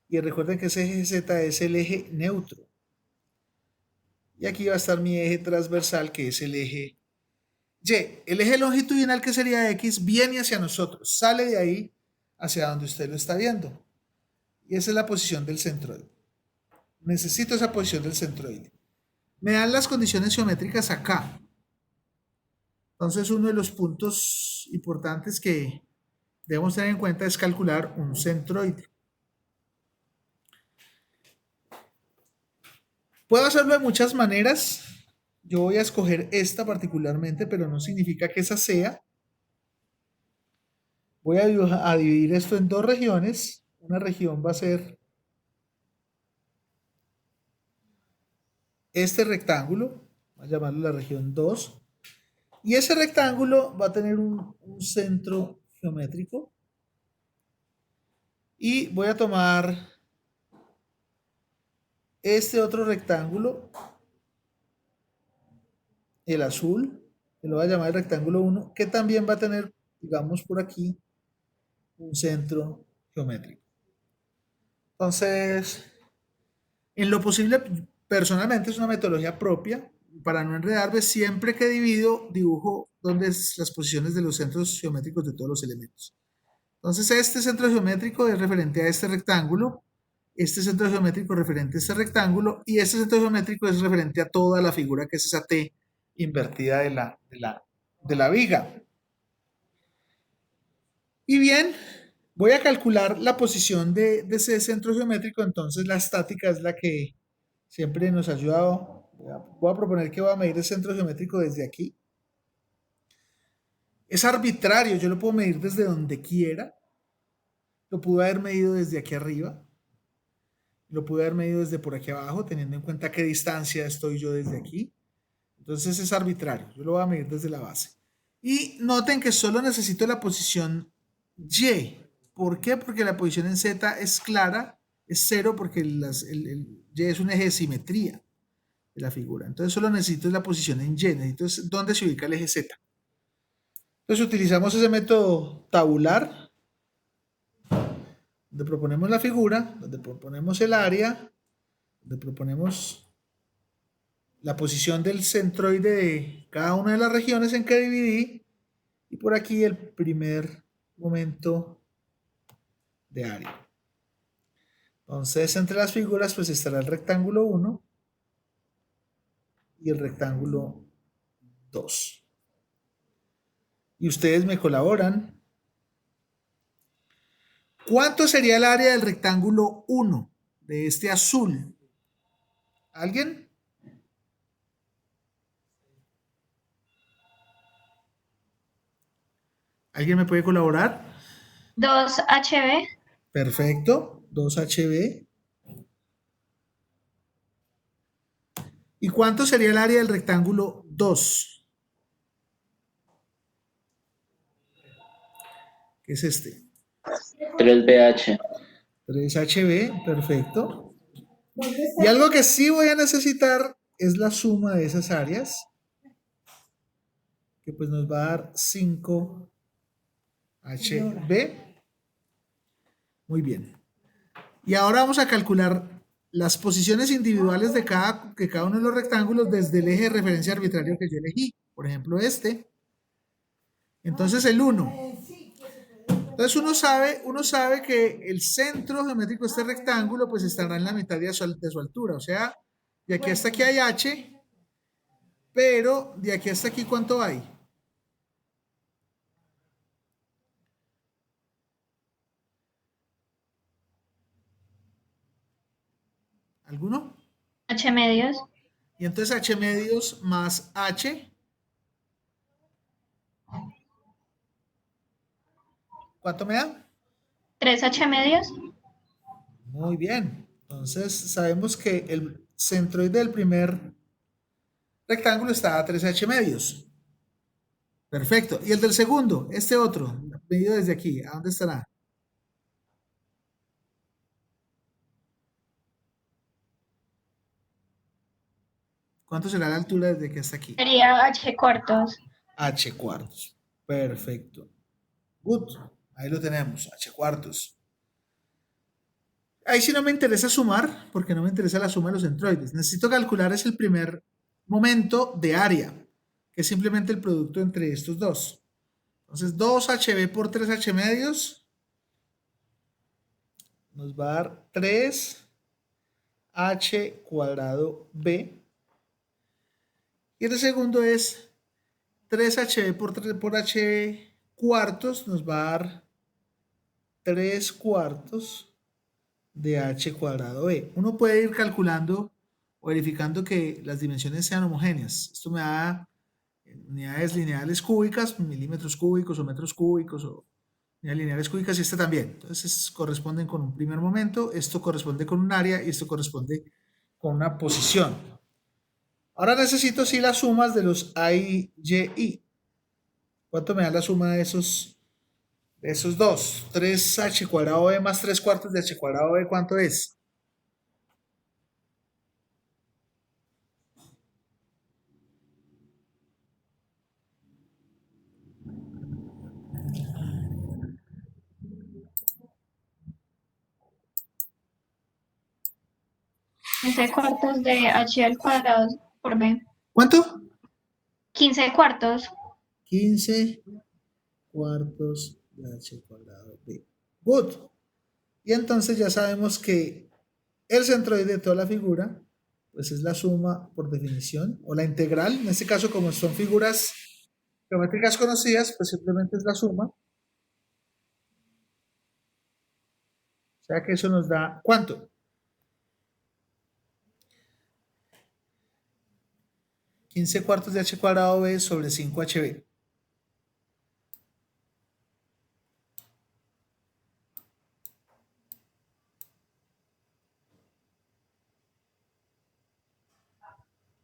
y recuerden que ese eje Z es el eje neutro. Y aquí va a estar mi eje transversal, que es el eje Y. El eje longitudinal, que sería X, viene hacia nosotros, sale de ahí hacia donde usted lo está viendo. Y esa es la posición del centroide. Necesito esa posición del centroide. Me dan las condiciones geométricas acá. Entonces, uno de los puntos importantes que debemos tener en cuenta es calcular un centroide. Puedo hacerlo de muchas maneras. Yo voy a escoger esta particularmente, pero no significa que esa sea. Voy a dividir esto en dos regiones. Una región va a ser este rectángulo, voy a llamarlo la región 2. Y ese rectángulo va a tener un centro geométrico. Y voy a tomar este otro rectángulo, el azul, que lo voy a llamar el rectángulo 1, que también va a tener, digamos por aquí, un centro geométrico. Entonces, en lo posible, personalmente es una metodología propia. Para no enredarme, siempre que divido, dibujo dónde es las posiciones de los centros geométricos de todos los elementos. Entonces este centro geométrico es referente a este rectángulo, este centro geométrico es referente a este rectángulo y este centro geométrico es referente a toda la figura que es esa T invertida de la viga. Y bien, voy a calcular la posición de ese centro geométrico, entonces la estática es la que siempre nos ha ayudado. Voy a proponer que voy a medir el centro geométrico desde aquí. Es arbitrario, yo lo puedo medir desde donde quiera. Lo pude haber medido desde aquí arriba. Lo pude haber medido desde por aquí abajo, teniendo en cuenta qué distancia estoy yo desde aquí. Entonces es arbitrario, yo lo voy a medir desde la base. Y noten que solo necesito la posición Y. ¿Por qué? Porque la posición en Z es clara, es 0 porque el Y es un eje de simetría de la figura. Entonces solo necesito la posición en Y, necesito dónde se ubica el eje Z. Entonces utilizamos ese método tabular, donde proponemos la figura, donde proponemos el área, donde proponemos la posición del centroide de cada una de las regiones en que dividí, y por aquí el primer momento de área. Entonces, entre las figuras pues estará el rectángulo 1 y el rectángulo 2. Y ustedes me colaboran. ¿Cuánto sería el área del rectángulo 1 de este azul? ¿Alguien? ¿Alguien me puede colaborar? 2HB. Perfecto, 2HB. ¿Y cuánto sería el área del rectángulo 2? ¿Qué es este? 3BH. 3HB, perfecto. Y algo que sí voy a necesitar es la suma de esas áreas, que pues nos va a dar 5HB. Muy bien. Y ahora vamos a calcular las posiciones individuales de cada uno de los rectángulos desde el eje de referencia arbitrario que yo elegí. Por ejemplo, este. Entonces el 1. Entonces uno sabe que el centro geométrico de este rectángulo pues estará en la mitad de su altura. O sea, de aquí hasta aquí hay H, pero de aquí hasta aquí ¿cuánto hay? ¿Alguno? H medios. Y entonces H medios más H. ¿Cuánto me da? 3H medios. Muy bien. Entonces sabemos que el centroide del primer rectángulo está a 3H medios. Perfecto. Y el del segundo, este otro, medido desde aquí, ¿a dónde estará? ¿Cuánto será la altura desde aquí hasta aquí? Sería H cuartos. H cuartos. Perfecto. Good. Ahí lo tenemos, H cuartos. Ahí sí no me interesa sumar, porque no me interesa la suma de los centroides. Necesito calcular es el primer momento de área, que es simplemente el producto entre estos dos. Entonces 2HB por 3H medios nos va a dar 3H cuadrado B. Y el segundo es 3HB por H cuartos nos va a dar 3 cuartos de H cuadrado B. Uno puede ir calculando o verificando que las dimensiones sean homogéneas. Esto me da unidades lineales cúbicas, milímetros cúbicos o metros cúbicos o unidades lineales cúbicas y este también. Entonces corresponden con un primer momento, esto corresponde con un área y esto corresponde con una posición. Ahora necesito sí las sumas de los A, y I. ¿Cuánto me da la suma de esos dos? 3H cuadrado B más 3 cuartos de H cuadrado B, ¿cuánto es? Quince cuartos de H al cuadrado por B. ¿Cuánto? 15 cuartos. 15 cuartos de h cuadrado b. Good. Y entonces ya sabemos que el centroide de toda la figura, pues es la suma por definición, o la integral. En este caso, como son figuras geométricas conocidas, pues simplemente es la suma. O sea que eso nos da, ¿cuánto? 15 cuartos de h cuadrado b sobre 5hb.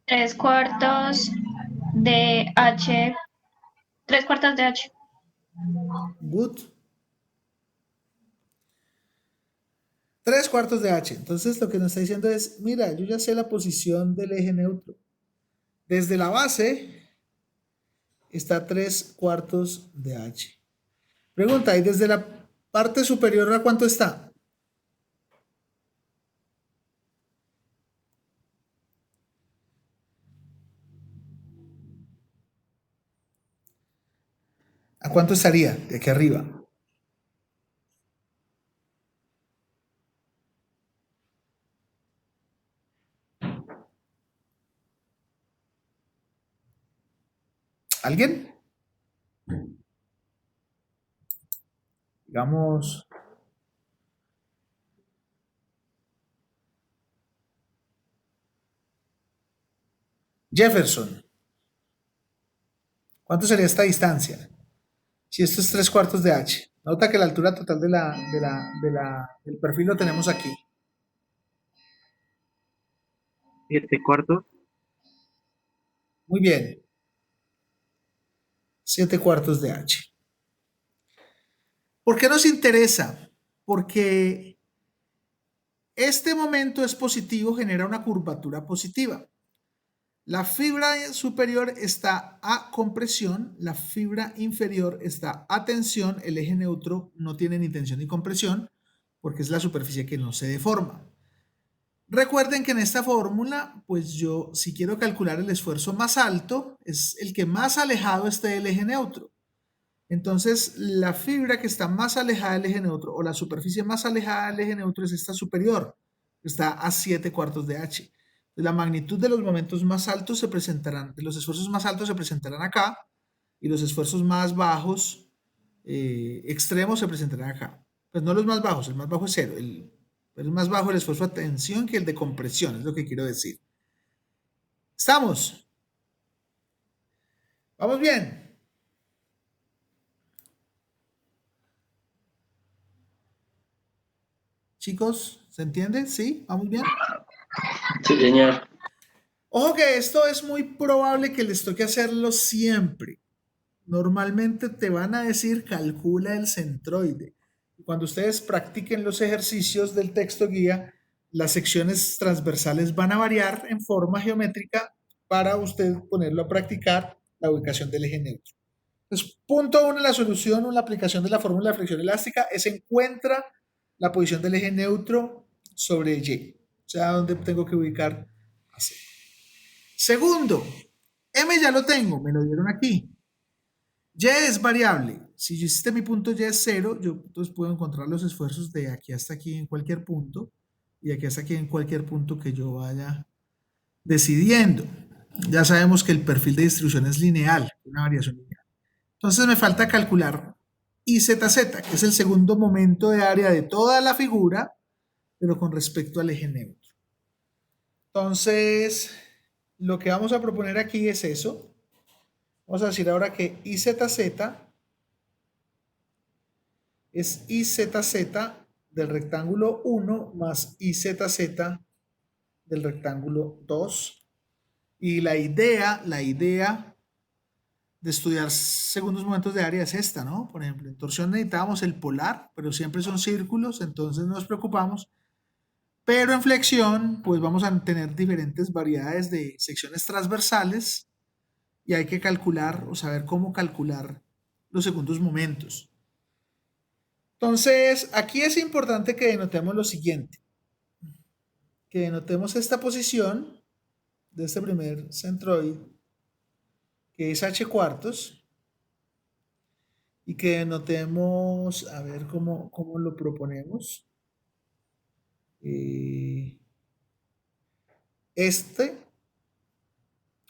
Tres cuartos de H. 3 cuartos de H. Good. 3 cuartos de h. Entonces lo que nos está diciendo es, mira, yo ya sé la posición del eje neutro. Desde la base está 3 cuartos de h. Pregunta, ¿y desde la parte superior a cuánto está? ¿A cuánto estaría de aquí arriba? ¿Alguien? Digamos, Jefferson. ¿Cuánto sería esta distancia? Si esto es 3 cuartos de h. Nota que la altura total del perfil lo tenemos aquí. 7 cuartos. Muy bien. 7 cuartos de h. ¿Por qué nos interesa? Porque este momento es positivo, genera una curvatura positiva. La fibra superior está a compresión, la fibra inferior está a tensión, el eje neutro no tiene ni tensión ni compresión porque es la superficie que no se deforma. Recuerden que en esta fórmula, pues yo si quiero calcular el esfuerzo más alto, es el que más alejado esté del eje neutro. Entonces, la fibra que está más alejada del eje neutro o la superficie más alejada del eje neutro es esta superior, está a 7 cuartos de h. La magnitud de los momentos más altos se presentarán, de los esfuerzos más altos se presentarán acá y los esfuerzos más bajos, extremos, se presentarán acá. Pues no los más bajos, el más bajo es 0, es más bajo el esfuerzo de tensión que el de compresión, es lo que quiero decir. ¿Estamos? ¿Vamos bien? Chicos, ¿se entiende? ¿Sí? ¿Vamos bien? Sí, señor. Ojo que esto es muy probable que les toque hacerlo siempre. Normalmente te van a decir calcula el centroide. Cuando ustedes practiquen los ejercicios del texto guía, las secciones transversales van a variar en forma geométrica para usted ponerlo a practicar la ubicación del eje neutro. Entonces, punto 1, la solución o la aplicación de la fórmula de fricción elástica es encuentra la posición del eje neutro sobre Y. O sea, donde tengo que ubicar a C. Segundo, M ya lo tengo, me lo dieron aquí. Y es variable. Si yo hiciste mi punto Y es 0, yo entonces puedo encontrar los esfuerzos de aquí hasta aquí en cualquier punto y de aquí hasta aquí en cualquier punto que yo vaya decidiendo. Ya sabemos que el perfil de distribución es lineal, una variación lineal. Entonces me falta calcular IZZ, que es el segundo momento de área de toda la figura, pero con respecto al eje neutro. Entonces, lo que vamos a proponer aquí es eso. Vamos a decir ahora que IZZ es IZZ del rectángulo 1 más IZZ del rectángulo 2. Y la idea de estudiar segundos momentos de área es esta, ¿no? Por ejemplo, en torsión necesitábamos el polar, pero siempre son círculos, entonces no nos preocupamos. Pero en flexión, pues vamos a tener diferentes variedades de secciones transversales y hay que calcular o saber cómo calcular los segundos momentos. Entonces, aquí es importante que denotemos lo siguiente, que denotemos esta posición de este primer centroide, que es h cuartos, y que denotemos, a ver cómo lo proponemos.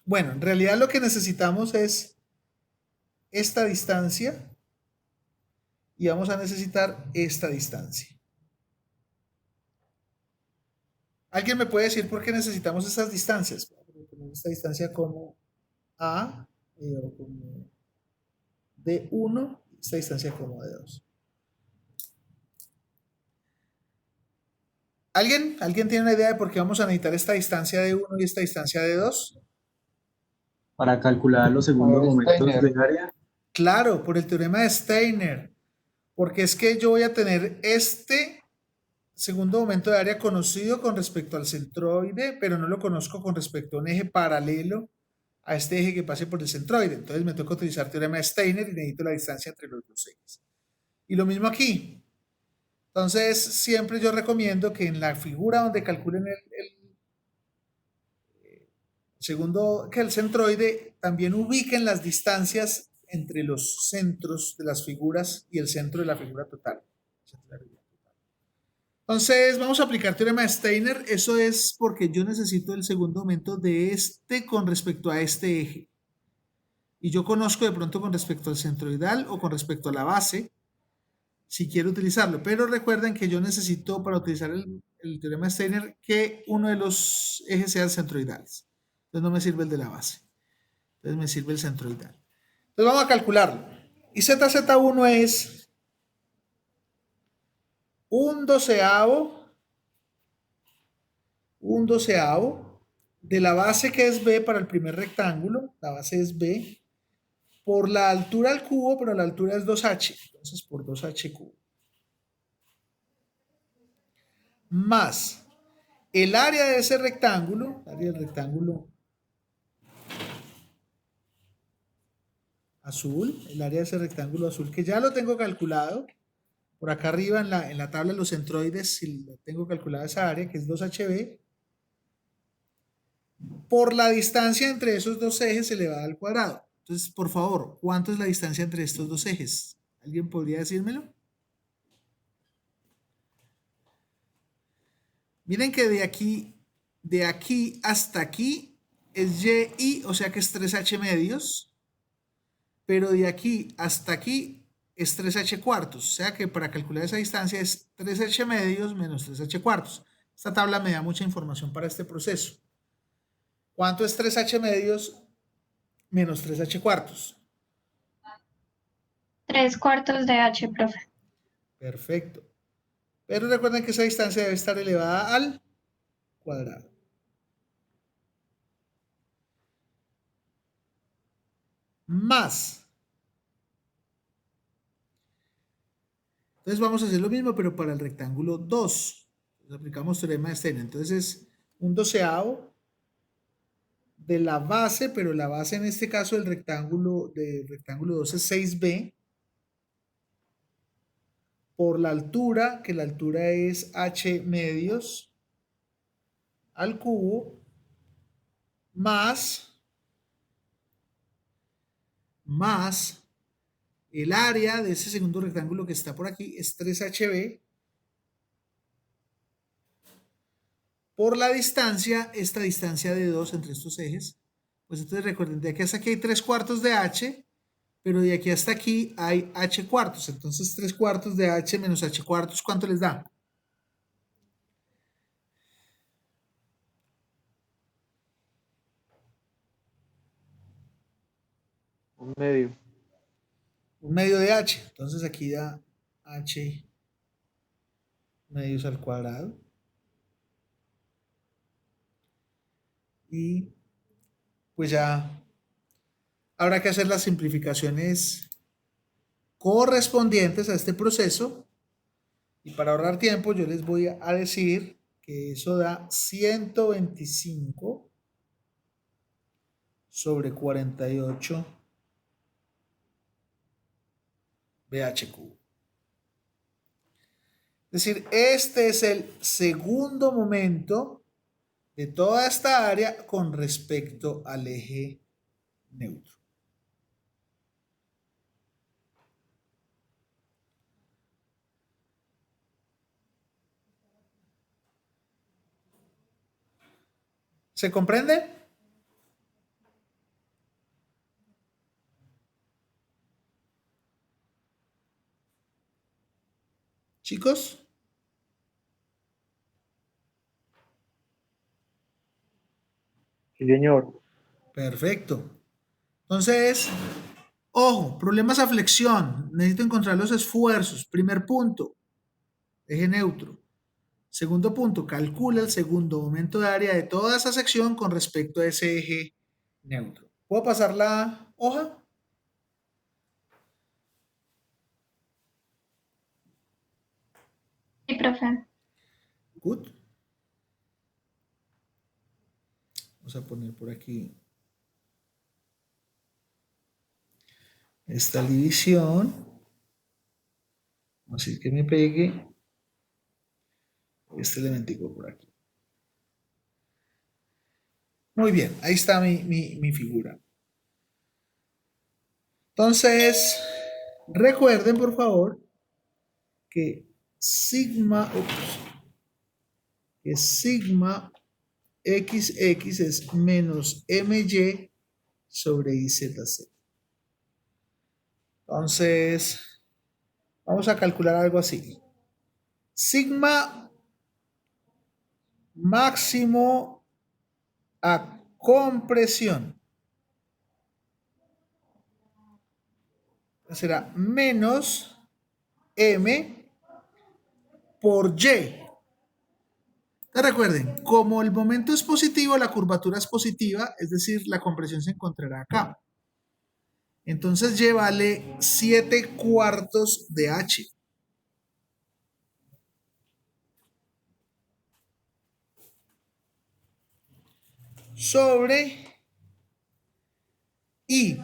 Bueno, en realidad lo que necesitamos es esta distancia y vamos a necesitar esta distancia. ¿Alguien me puede decir por qué necesitamos estas distancias? Esta distancia como A, o como D1, esta distancia como D2. ¿Alguien tiene una idea de por qué vamos a necesitar esta distancia de 1 y esta distancia de 2? Para calcular los segundos momentos de área. Claro, por el teorema de Steiner. Porque es que yo voy a tener este segundo momento de área conocido con respecto al centroide, pero no lo conozco con respecto a un eje paralelo a este eje que pase por el centroide. Entonces me toca utilizar teorema de Steiner y necesito la distancia entre los dos ejes. Y lo mismo aquí. Entonces, siempre yo recomiendo que en la figura donde calculen segundo, que el centroide, también ubiquen las distancias entre los centros de las figuras y el centro de la figura total. Entonces, vamos a aplicar teorema de Steiner. Eso es porque yo necesito el segundo momento de este con respecto a este eje. Y yo conozco de pronto con respecto al centroidal o con respecto a la base, si quiero utilizarlo. Pero recuerden que yo necesito para utilizar el teorema de Steiner que uno de los ejes sea el centroidal. Entonces no me sirve el de la base. Entonces me sirve el centroidal. Entonces vamos a calcularlo. Y ZZ1 es un doceavo de la base que es B para el primer rectángulo. La base es B. Por la altura al cubo, pero la altura es 2h. Entonces por 2h cubo. Más el área de ese rectángulo, el área del rectángulo azul, el área de ese rectángulo azul, que ya lo tengo calculado. Por acá arriba en la tabla de los centroides, si tengo calculada esa área, que es 2HB, por la distancia entre esos dos ejes elevada al cuadrado. Entonces, por favor, ¿cuánto es la distancia entre estos dos ejes? ¿Alguien podría decírmelo? Miren que de aquí hasta aquí es y, o sea que es 3h medios, pero de aquí hasta aquí es 3h cuartos, o sea que para calcular esa distancia es 3h medios menos 3h cuartos. Esta tabla me da mucha información para este proceso. ¿Cuánto es 3h medios menos 3h cuartos? 3/4 de h, profe. Perfecto. Pero recuerden que esa distancia debe estar elevada al cuadrado. Más. Entonces vamos a hacer lo mismo, pero para el rectángulo 2. Entonces aplicamos teorema de Steiner. Entonces es un doceavo de la base, pero la base en este caso del rectángulo 2 es 6b, por la altura, que la altura es h medios al cubo, más el área de ese segundo rectángulo que está por aquí es 3hb, por la distancia, esta distancia de 2 entre estos ejes. Pues entonces recuerden, de aquí hasta aquí hay 3/4 de h, pero de aquí hasta aquí hay h cuartos. Entonces 3/4 de h menos h cuartos, ¿cuánto les da? Un medio. Un medio de h. Entonces aquí da h medios al cuadrado. Y pues ya habrá que hacer las simplificaciones correspondientes a este proceso. Y para ahorrar tiempo yo les voy a decir que eso da 125 sobre 48 BH cubo. Es decir, este es el segundo momento de toda esta área con respecto al eje neutro. ¿Se comprende? Chicos, Sí, señor. perfecto. Entonces, ojo, problemas a flexión. Necesito encontrar los esfuerzos. Primer punto, eje neutro. Segundo punto, calcula el segundo momento de área de toda esa sección con respecto a ese eje neutro. ¿Puedo pasar la hoja? Sí, profe. Good. Vamos a poner por aquí esta división. Vamos a decir que me pegue este elementico por aquí. Muy bien, ahí está mi figura. Entonces, recuerden por favor que sigma XX es menos MY sobre IZZ. Entonces, vamos a calcular algo así. Sigma máximo a compresión será menos M por Y. Recuerden, como el momento es positivo, la curvatura es positiva, es decir, la compresión se encontrará acá. Entonces Y vale 7/4 de H. Sobre I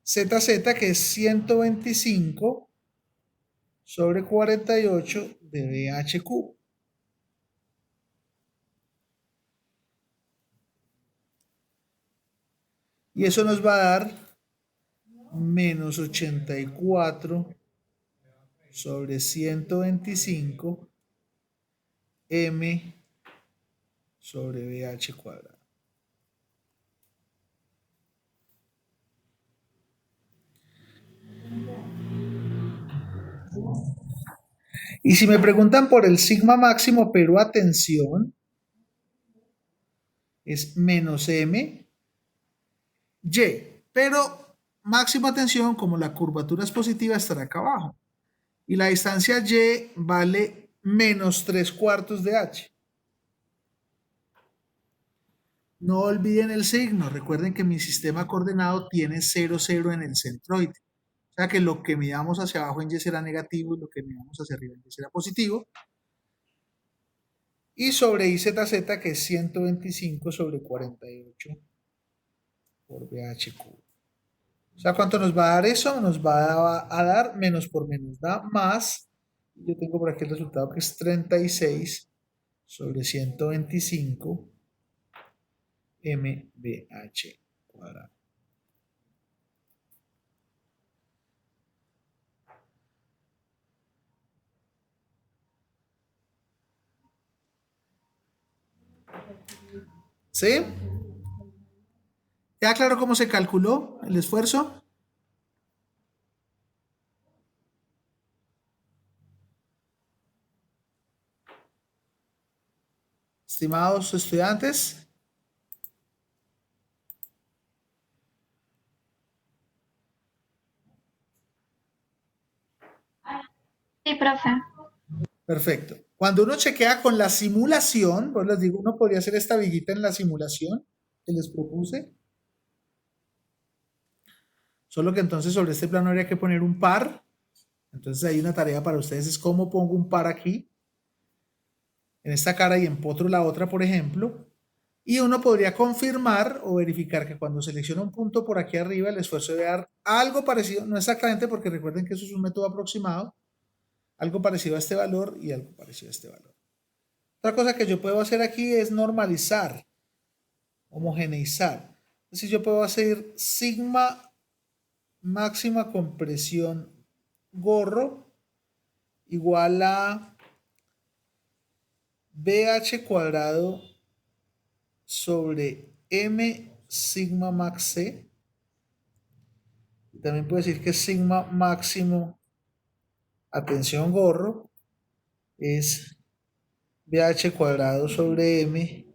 ZZ, que es 125 sobre 48 de BH cubo. Y eso nos va a dar menos 84 sobre 125 M sobre BH cuadrado. Y si me preguntan por el sigma máximo, pero atención, es menos M, Y, pero máxima atención, como la curvatura es positiva, estará acá abajo. Y la distancia Y vale menos 3/4 de H. No olviden el signo. Recuerden que mi sistema coordenado tiene 0, 0 en el centroide. O sea que lo que midamos hacia abajo en Y será negativo y lo que midamos hacia arriba en Y será positivo. Y sobre IZZ, que es 125 sobre 48 por BH cubo. O sea, ¿cuánto nos va a dar eso? Nos va a dar menos por menos, da más. Yo tengo por aquí el resultado que es 36 sobre 125 MBH cuadrado. ¿Sí? ¿Ya claro cómo se calculó el esfuerzo? Estimados estudiantes. Sí, profe. Perfecto. Cuando uno chequea con la simulación, pues les digo, uno podría hacer esta viguita en la simulación que les propuse. Solo que entonces sobre este plano habría que poner un par. Entonces hay una tarea para ustedes, es cómo pongo un par aquí, en esta cara y empotro la otra, por ejemplo. Y uno podría confirmar o verificar que cuando selecciona un punto por aquí arriba, el esfuerzo debe dar algo parecido, no exactamente, porque recuerden que eso es un método aproximado, algo parecido a este valor y algo parecido a este valor. Otra cosa que yo puedo hacer aquí es normalizar, homogeneizar. Entonces yo puedo hacer sigma máxima compresión gorro igual a BH cuadrado sobre M sigma max C. También puedo decir que sigma máximo, atención gorro, es BH cuadrado sobre M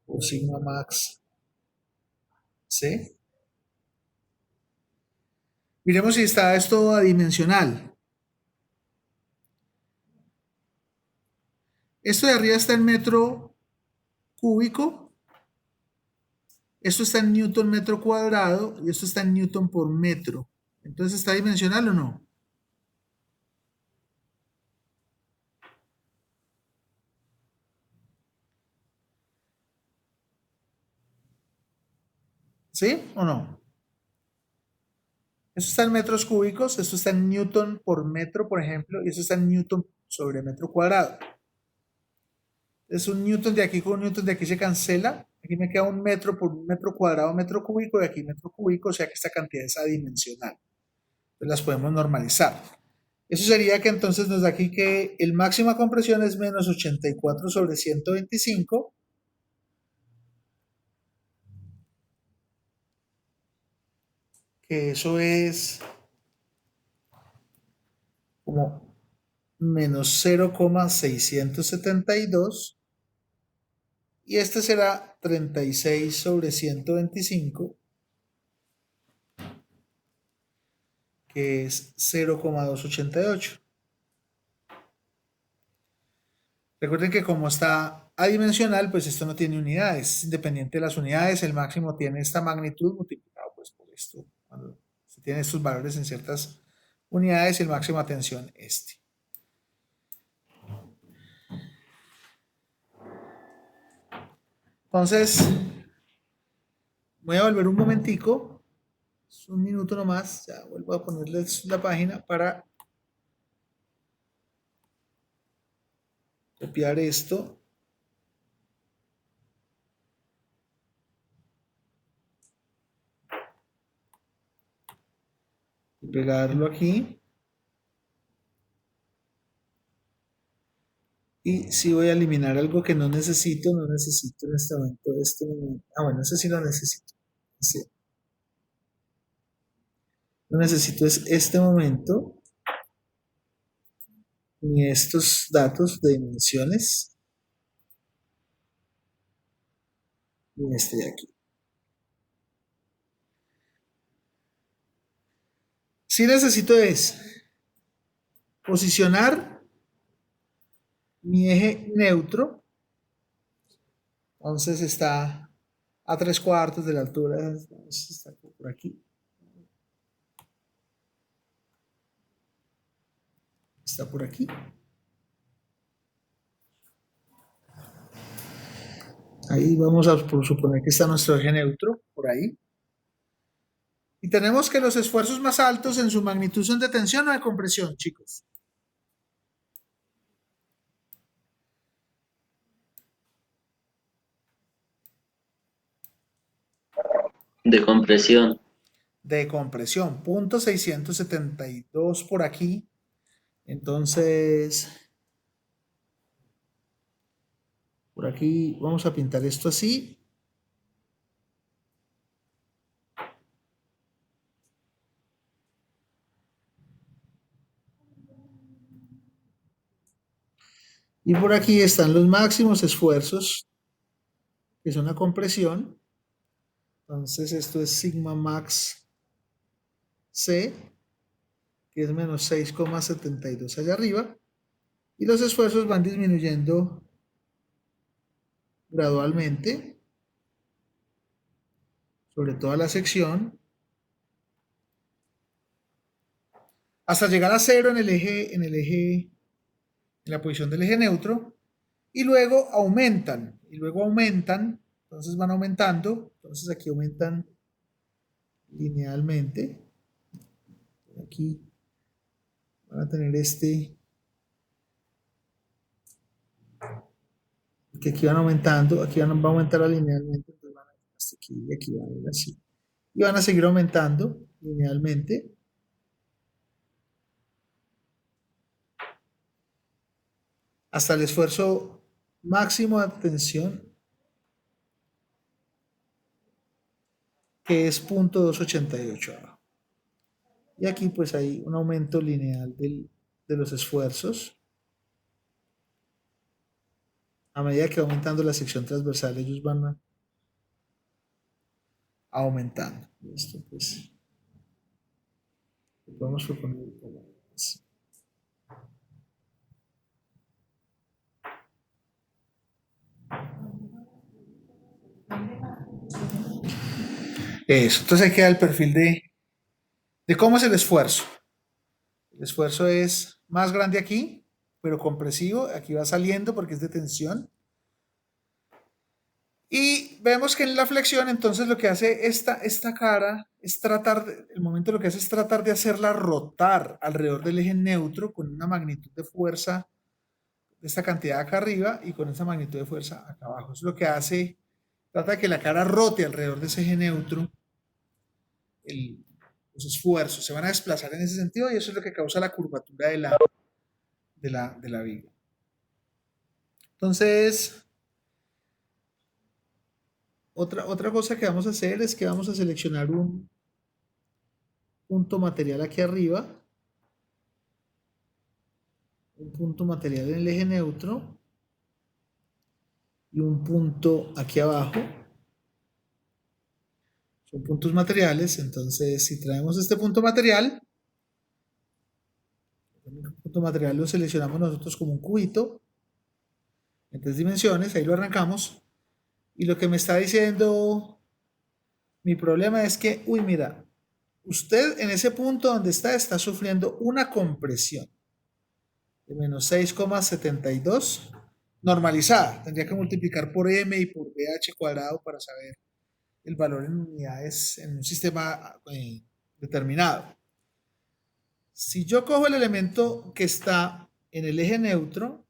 o sigma max C. Miremos si está esto adimensional. Esto de arriba está en metro cúbico. Esto está en newton metro cuadrado y esto está en newton por metro. Entonces, ¿está dimensional o no? ¿Sí o no? Esto está en metros cúbicos, esto está en newton por metro, por ejemplo, y esto está en newton sobre metro cuadrado. Es un newton de aquí con un newton de aquí se cancela. Aquí me queda un metro por un metro cuadrado, metro cúbico, y aquí metro cúbico, o sea que esta cantidad es adimensional. Entonces las podemos normalizar. Eso sería que entonces nos da aquí que el máxima compresión es menos 84 sobre 125. Que eso es como menos 0,672. Y este será 36 sobre 125, que es 0,288. Recuerden que como está adimensional, pues esto no tiene unidades, es independiente de las unidades. El máximo tiene esta magnitud multiplicado pues por esto. Cuando se tienen estos valores en ciertas unidades, el máximo de tensión este. Entonces, voy a volver un momentico, un minuto nomás, ya vuelvo a ponerles la página para copiar esto. Y pegarlo aquí. Y si voy a eliminar algo que no necesito en este momento, bueno, ese sí lo necesito. Sí. No necesito es este momento, ni estos datos de dimensiones, ni este de aquí. Sí necesito es posicionar mi eje neutro. Entonces está a 3/4 de la altura. Entonces está por aquí. Está por aquí. Ahí vamos a suponer que está nuestro eje neutro, por ahí. Y tenemos que los esfuerzos más altos en su magnitud son de tensión o de compresión, chicos. De compresión. De compresión, punto 672 por aquí. Entonces, por aquí vamos a pintar esto así. Y por aquí están los máximos esfuerzos, que son la compresión. Entonces esto es sigma max C, que es menos 6,72 allá arriba. Y los esfuerzos van disminuyendo gradualmente sobre toda la sección hasta llegar a cero en la posición del eje neutro, y luego aumentan, entonces van aumentando, entonces aquí aumentan linealmente, aquí van a tener que aquí van aumentando, aquí va a aumentar linealmente, entonces van a ir hasta aquí y aquí van a ir así, y van a seguir aumentando linealmente. Hasta el esfuerzo máximo de tensión que es 0.288 abajo. Y aquí pues hay un aumento lineal de los esfuerzos. A medida que va aumentando la sección transversal, ellos van aumentando. Esto pues lo podemos proponer como así. Eso, entonces ahí queda el perfil de cómo es el esfuerzo. El esfuerzo es más grande aquí, pero compresivo. Aquí va saliendo porque es de tensión. Y vemos que en la flexión, entonces lo que hace esta cara es el momento lo que hace es tratar de hacerla rotar alrededor del eje neutro con una magnitud de fuerza de esta cantidad acá arriba y con esa magnitud de fuerza acá abajo. Eso es lo que hace, trata de que la cara rote alrededor de ese eje neutro. Los esfuerzos se van a desplazar en ese sentido y eso es lo que causa la curvatura de la viga. Entonces, otra cosa que vamos a hacer es que vamos a seleccionar un punto material aquí arriba, un punto material en el eje neutro y un punto aquí abajo. Son puntos materiales, entonces si traemos este punto material lo seleccionamos nosotros como un cubito en 3 dimensiones, ahí lo arrancamos y lo que me está diciendo mi problema es que, uy, mira, usted en ese punto donde está sufriendo una compresión de menos 6,72 normalizada, tendría que multiplicar por m y por bh cuadrado para saber el valor en unidades en un sistema determinado. Si yo cojo el elemento que está en el eje neutro,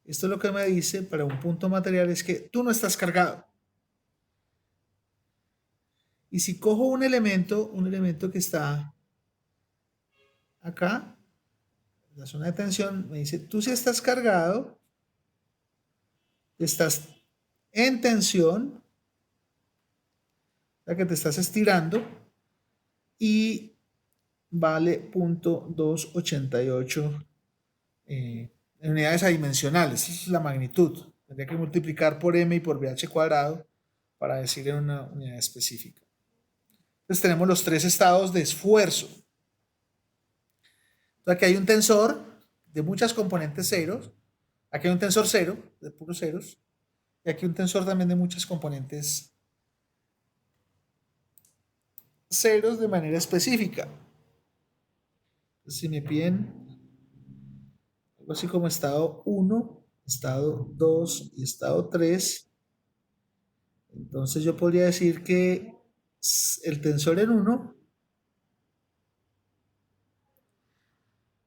esto es lo que me dice para un punto material es que tú no estás cargado. Y si cojo un elemento que está acá, en la zona de tensión, me dice, tú sí estás cargado, estás en tensión, o sea que te estás estirando, y vale 0.288 en unidades adimensionales. Esa es la magnitud. Tendría que multiplicar por m y por bh cuadrado para decir en una unidad específica. Entonces tenemos los 3 estados de esfuerzo. Entonces aquí hay un tensor de muchas componentes ceros. Aquí hay un tensor cero, de puros ceros. Y aquí un tensor también de muchas componentes ceros de manera específica. Entonces, si me piden algo así como estado 1, estado 2 y estado 3, entonces yo podría decir que el tensor en 1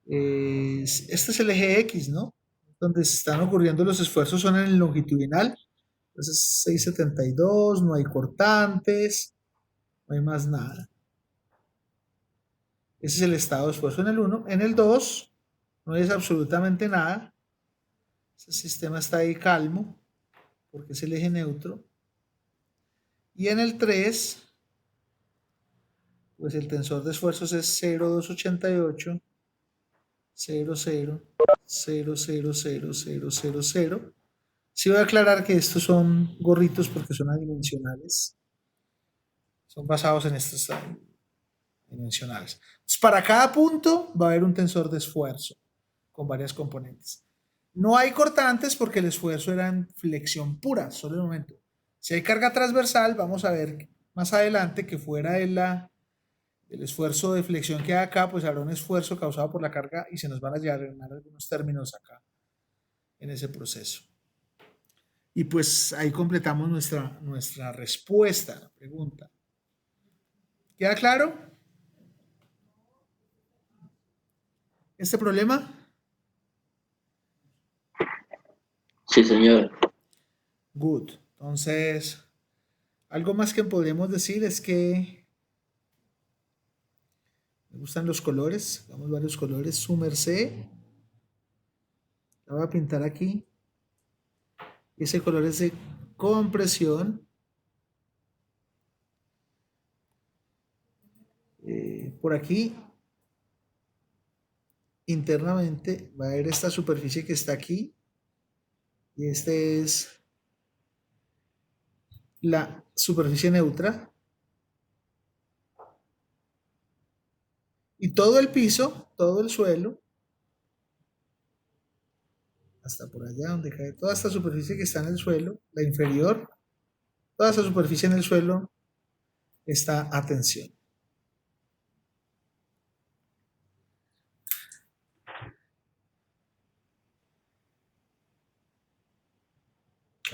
este es el eje X, ¿no? Donde se están ocurriendo los esfuerzos son en el longitudinal. Entonces 6,72, no hay cortantes, no hay más nada. Ese es el estado de esfuerzo en el 1. En el 2 no es absolutamente nada. Ese sistema está ahí calmo porque es el eje neutro. Y en el 3, pues el tensor de esfuerzos es 0,288, 0, 0, 0, 0, 0, 0, 0, 0. Sí voy a aclarar que estos son gorritos porque son adimensionales. Son basados en estos dimensionales. Entonces, para cada punto va a haber un tensor de esfuerzo con varias componentes. No hay cortantes porque el esfuerzo era en flexión pura, solo el momento. Si hay carga transversal, vamos a ver más adelante que fuera de el esfuerzo de flexión que hay acá, pues habrá un esfuerzo causado por la carga y se nos van a llegar algunos términos acá en ese proceso. Y pues ahí completamos nuestra respuesta a la pregunta. ¿Queda claro este problema? Sí, señor. Good. Entonces, algo más que podríamos decir es que me gustan los colores. Damos varios colores. Su merced. La voy a pintar aquí. Ese color es de compresión. Por aquí, internamente, va a haber esta superficie que está aquí. Y esta es la superficie neutra. Y todo el piso, todo el suelo, hasta por allá donde cae toda esta superficie que está en el suelo, la inferior, toda esa superficie en el suelo está a tensión.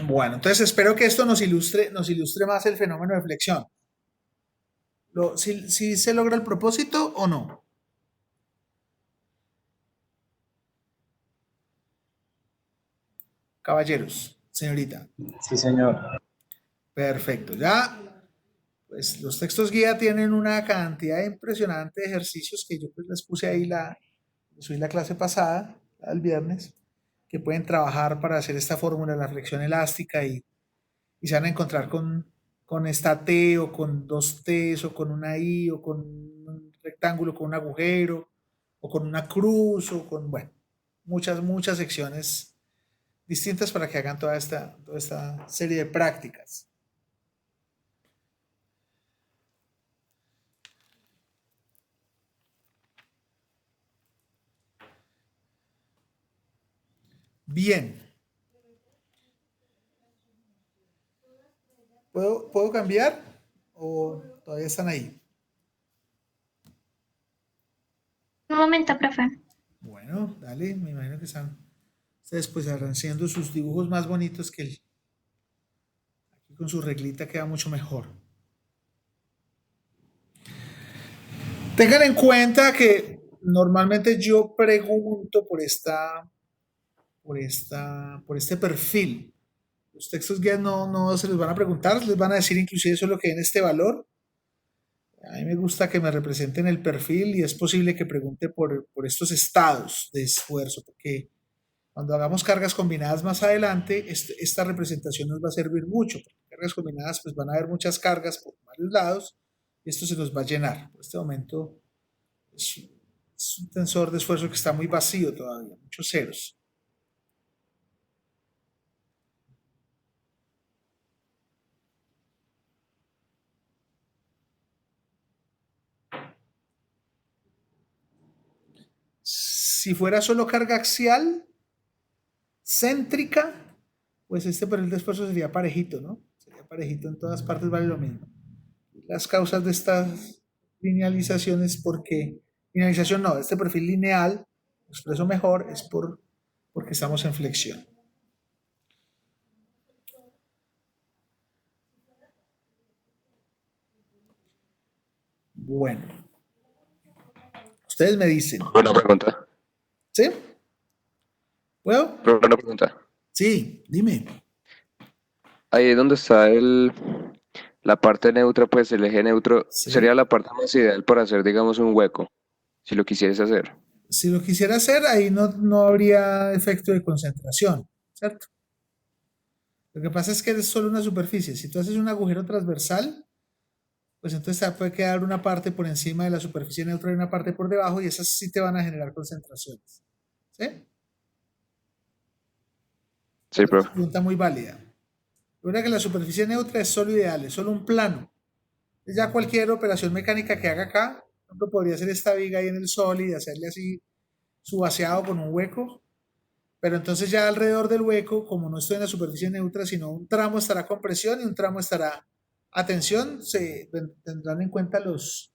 Bueno, entonces espero que esto nos ilustre más el fenómeno de flexión. ¿Sí se logra el propósito o no? Caballeros, señorita. Sí, señor. Perfecto. Ya, pues los textos guía tienen una cantidad impresionante de ejercicios que yo pues les puse ahí subí la clase pasada, el viernes, que pueden trabajar para hacer esta fórmula de la flexión elástica y se van a encontrar con esta T o con dos T's o con una I o con un rectángulo con un agujero o con una cruz o con, bueno, muchas secciones distintas para que hagan toda esta serie de prácticas. Bien. ¿Puedo cambiar o todavía están ahí? Un momento, profe. Bueno, dale, me imagino que están ustedes pues haciendo sus dibujos más bonitos que aquí con su reglita queda mucho mejor. Tengan en cuenta que normalmente yo pregunto por este perfil. Los textos guías no se les van a preguntar, les van a decir inclusive eso es lo que en este valor. A mí me gusta que me representen el perfil y es posible que pregunte por estos estados de esfuerzo, porque cuando hagamos cargas combinadas más adelante, esta representación nos va a servir mucho, porque cargas combinadas pues van a haber muchas cargas por varios lados y esto se nos va a llenar. Por este momento es un tensor de esfuerzo que está muy vacío todavía, muchos ceros. Si fuera solo carga axial, céntrica, pues este perfil de esfuerzo sería parejito, ¿no? Sería parejito en todas partes, vale lo mismo. Las causas de estas linealizaciones, porque linealización no, este perfil lineal, lo expreso mejor, es porque estamos en flexión. Bueno, ustedes me dicen, Buena pregunta. ¿sí? ¿Puedo? Buena pregunta. Sí, dime. Ahí es donde está la parte neutra, pues el eje neutro Sí. sería la parte más ideal para hacer, digamos, un hueco, si lo quisieras hacer. Si lo quisiera hacer, ahí no habría efecto de concentración, ¿cierto? Lo que pasa es que es solo una superficie. Si tú haces un agujero transversal, pues entonces te puede quedar una parte por encima de la superficie neutra y una parte por debajo, y esas sí te van a generar concentraciones. ¿Sí? Sí, Es profe. una pregunta muy válida. Recuerda que la superficie neutra es solo ideal, es solo un plano. Ya cualquier operación mecánica que haga acá, por ejemplo, podría hacer esta viga ahí en el sol y hacerle así su vaciado con un hueco, pero entonces ya alrededor del hueco, como no estoy en la superficie neutra, sino un tramo estará a compresión y un tramo estará a tensión, se tendrán en cuenta los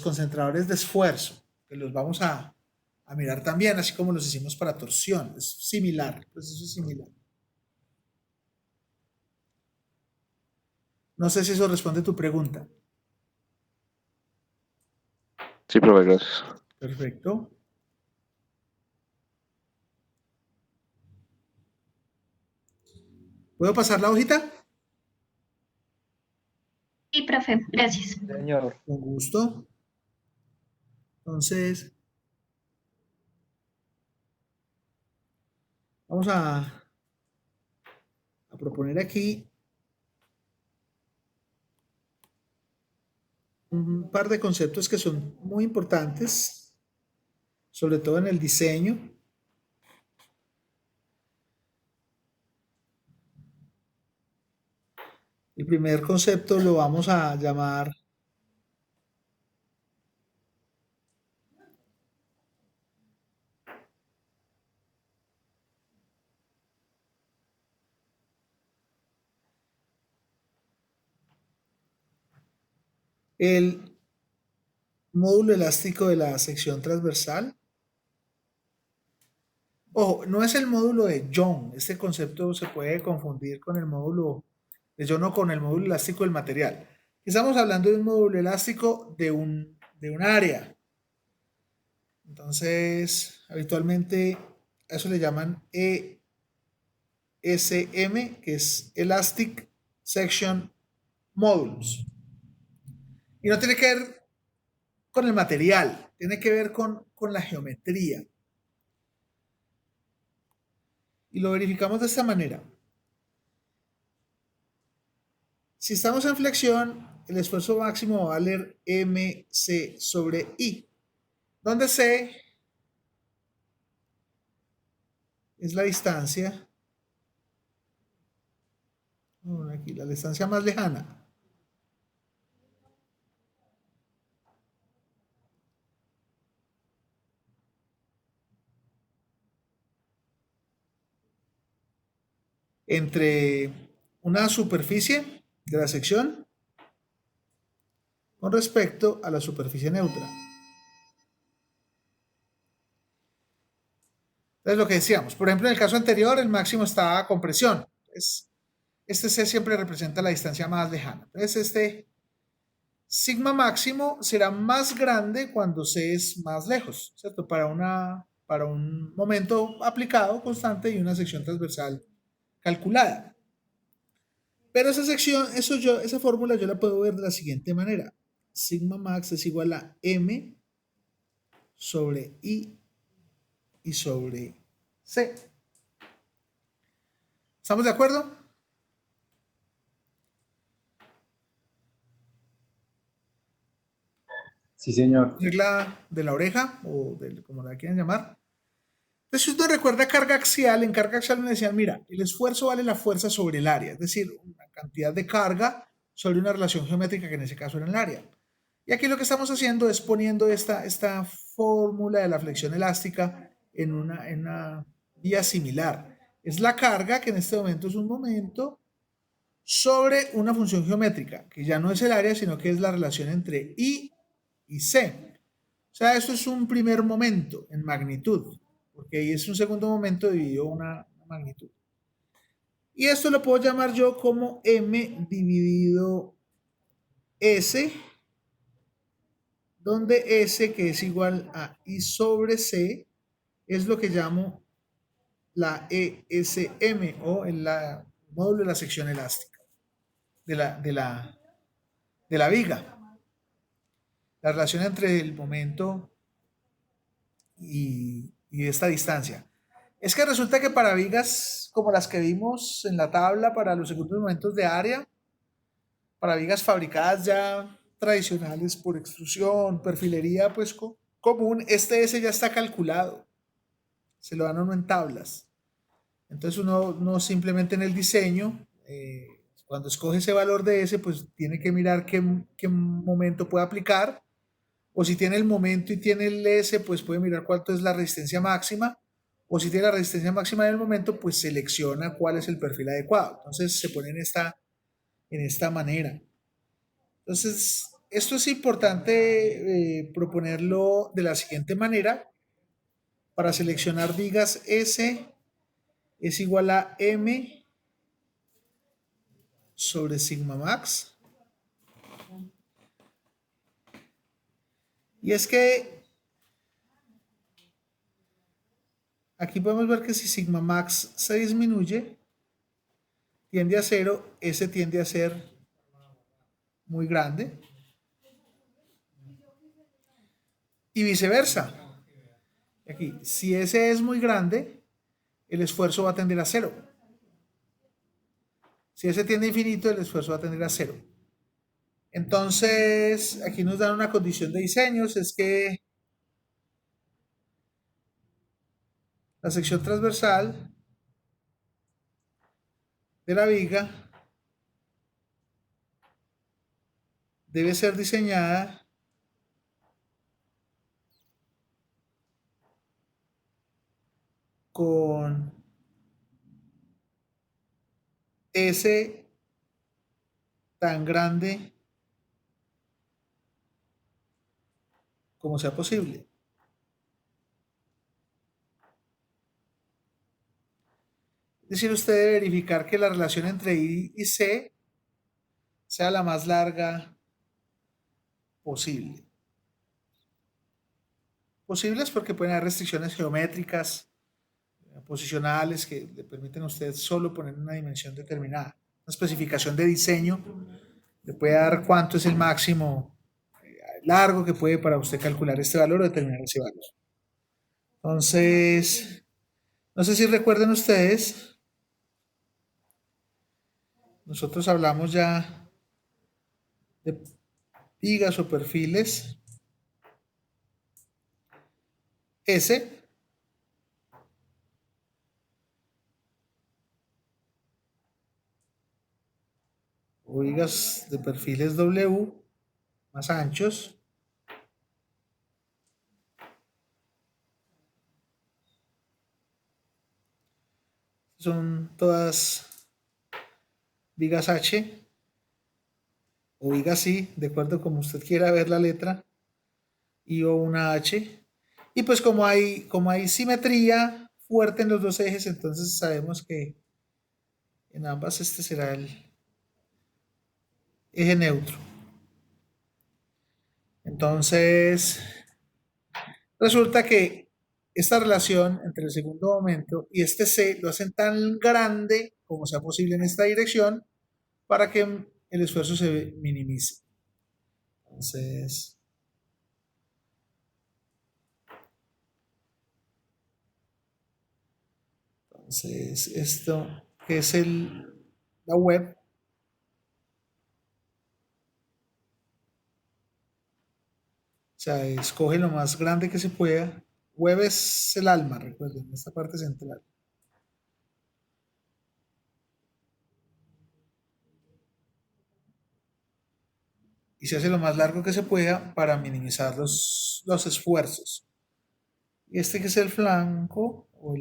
concentradores de esfuerzo, que los vamos a mirar también, así como los hicimos para torsión. Es similar, el proceso es similar. No sé si eso responde a tu pregunta. Sí, profe, gracias. Perfecto. ¿Puedo pasar la hojita? Sí, profe, gracias. Señor. Con gusto. Entonces, vamos a proponer aquí un par de conceptos que son muy importantes, sobre todo en el diseño. El primer concepto lo vamos a llamar el módulo elástico de la sección transversal. Ojo, no es el módulo de Young. Este concepto se puede confundir con el módulo de Young o con el módulo elástico del material. Estamos hablando de un módulo elástico de un área. Entonces, habitualmente a eso le llaman ESM, que es Elastic Section Modules. Y no tiene que ver con el material, tiene que ver con la geometría. Y lo verificamos de esta manera. Si estamos en flexión, el esfuerzo máximo va a valer mc sobre i, donde c es la distancia, aquí, la distancia más lejana. Entre una superficie de la sección con respecto a la superficie neutra. Entonces lo que decíamos, por ejemplo en el caso anterior el máximo estaba a compresión. Entonces, este C siempre representa la distancia más lejana. Entonces este sigma máximo será más grande cuando C es más lejos, ¿cierto? Para un momento aplicado constante y una sección transversal calculada. Pero esa sección, esa fórmula yo la puedo ver de la siguiente manera. Sigma max es igual a M sobre I y sobre C. ¿Estamos de acuerdo? Sí, señor. Regla de la oreja, o como la quieran llamar. Entonces, si usted recuerda carga axial, en carga axial me decían, mira, el esfuerzo vale la fuerza sobre el área, es decir, una cantidad de carga sobre una relación geométrica que en ese caso era el área. Y aquí lo que estamos haciendo es poniendo esta fórmula de la flexión elástica en una vía similar. Es la carga, que en este momento es un momento, sobre una función geométrica, que ya no es el área, sino que es la relación entre I y C. O sea, esto es un primer momento en magnitud, porque ahí es un segundo momento dividido una magnitud. Y esto lo puedo llamar yo como M dividido S, donde S, que es igual a I sobre C, es lo que llamo la ESM, o el módulo de la sección elástica de la viga. La relación entre el momento y esta distancia. Es que resulta que para vigas como las que vimos en la tabla para los segundos momentos de área, para vigas fabricadas ya tradicionales por extrusión, perfilería pues común, este S ya está calculado, se lo dan a uno en tablas. Entonces uno no simplemente en el diseño, cuando escoge ese valor de S, pues tiene que mirar qué momento puede aplicar, o si tiene el momento y tiene el S, pues puede mirar cuánto es la resistencia máxima, o si tiene la resistencia máxima en el momento, pues selecciona cuál es el perfil adecuado. Entonces se pone en esta manera. Entonces, esto es importante proponerlo de la siguiente manera. Para seleccionar vigas S es igual a M sobre sigma max. Y es que aquí podemos ver que si sigma max se disminuye, tiende a 0, S tiende a ser muy grande. Y viceversa. Aquí, si S es muy grande, el esfuerzo va a tender a 0. Si S tiende a infinito, el esfuerzo va a tender a 0. Entonces, aquí nos dan una condición de diseños, es que la sección transversal de la viga debe ser diseñada con S tan grande como sea posible. Es decir, usted debe verificar que la relación entre I y C sea la más larga posible. Posibles porque pueden haber restricciones geométricas, posicionales, que le permiten a usted solo poner una dimensión determinada. Una especificación de diseño le puede dar cuánto es el máximo largo que puede para usted calcular este valor o determinar ese valor. Entonces, no sé si recuerden ustedes, nosotros hablamos ya de vigas o perfiles S o vigas de perfiles W más anchos son todas vigas H o vigas I, de acuerdo como usted quiera ver la letra, I o una H. Y pues como hay simetría fuerte en los dos ejes, entonces sabemos que en ambas este será el eje neutro. Entonces, resulta que esta relación entre el segundo momento y este C lo hacen tan grande como sea posible en esta dirección para que el esfuerzo se minimice. Entonces esto que es la web, o sea, escoge lo más grande que se pueda. Web es el alma, recuerden, esta parte central. Y se hace lo más largo que se pueda para minimizar los esfuerzos. Y este que es el flanco o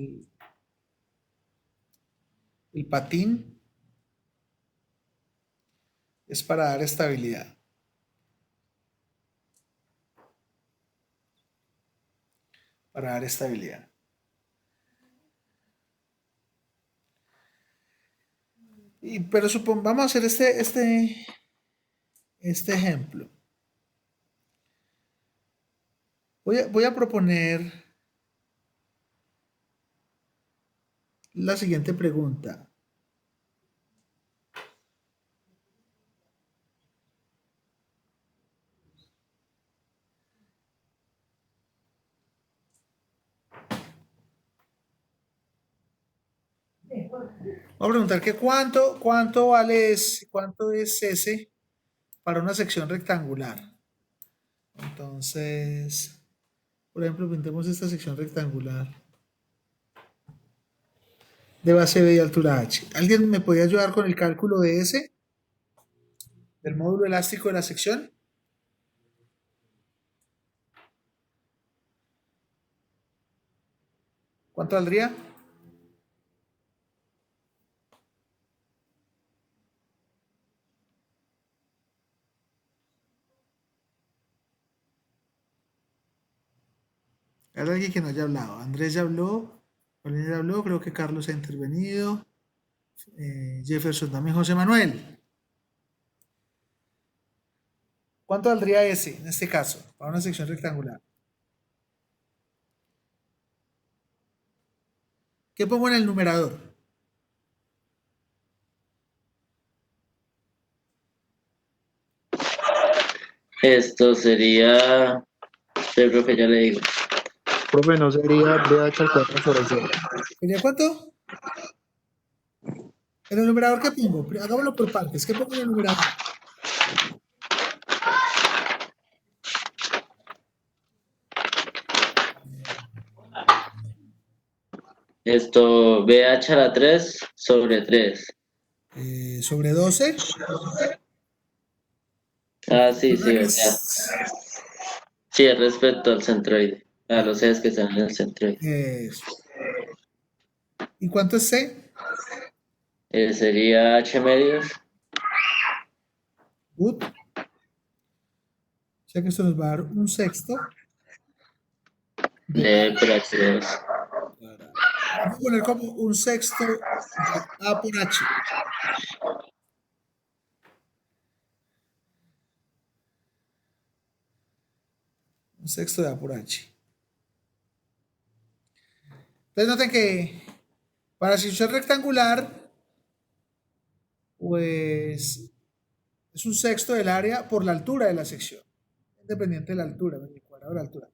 el patín es para dar estabilidad. Para dar estabilidad. Pero vamos a hacer este ejemplo. Voy a proponer la siguiente pregunta. Voy a preguntar que cuánto es S para una sección rectangular. Entonces, por ejemplo, pintemos esta sección rectangular de base B y altura H. ¿Alguien me podría ayudar con el cálculo de S? Del módulo elástico de la sección. ¿Cuánto valdría? Hay alguien que no haya hablado. Andrés ya habló, Paulina ya habló, creo que Carlos ha intervenido. Jefferson también, José Manuel. ¿Cuánto valdría S en este caso para una sección rectangular? ¿Qué pongo en el numerador? Esto sería, yo creo que ya le digo, Profe, ¿no sería BH al 4 sobre 0? ¿Sería cuánto? ¿En el numerador qué pongo? Hagámoslo por partes. ¿Qué pongo en el numerador? Esto, BH a la 3 sobre 3. Sobre 12. Ah, sí, sí, Recuerda que ¿verdad? Sí, es respecto al centroide. A los ejes que están en el centroide. Eso. ¿Y cuánto es C? Sería H medios. Good. O sea que esto nos va a dar un sexto. Por H2. Vamos a poner como un sexto de A por H. Un sexto de A por H. Entonces noten que para sección rectangular, pues es un sexto del área por la altura de la sección. Independiente de la altura, el cuadrado de la altura.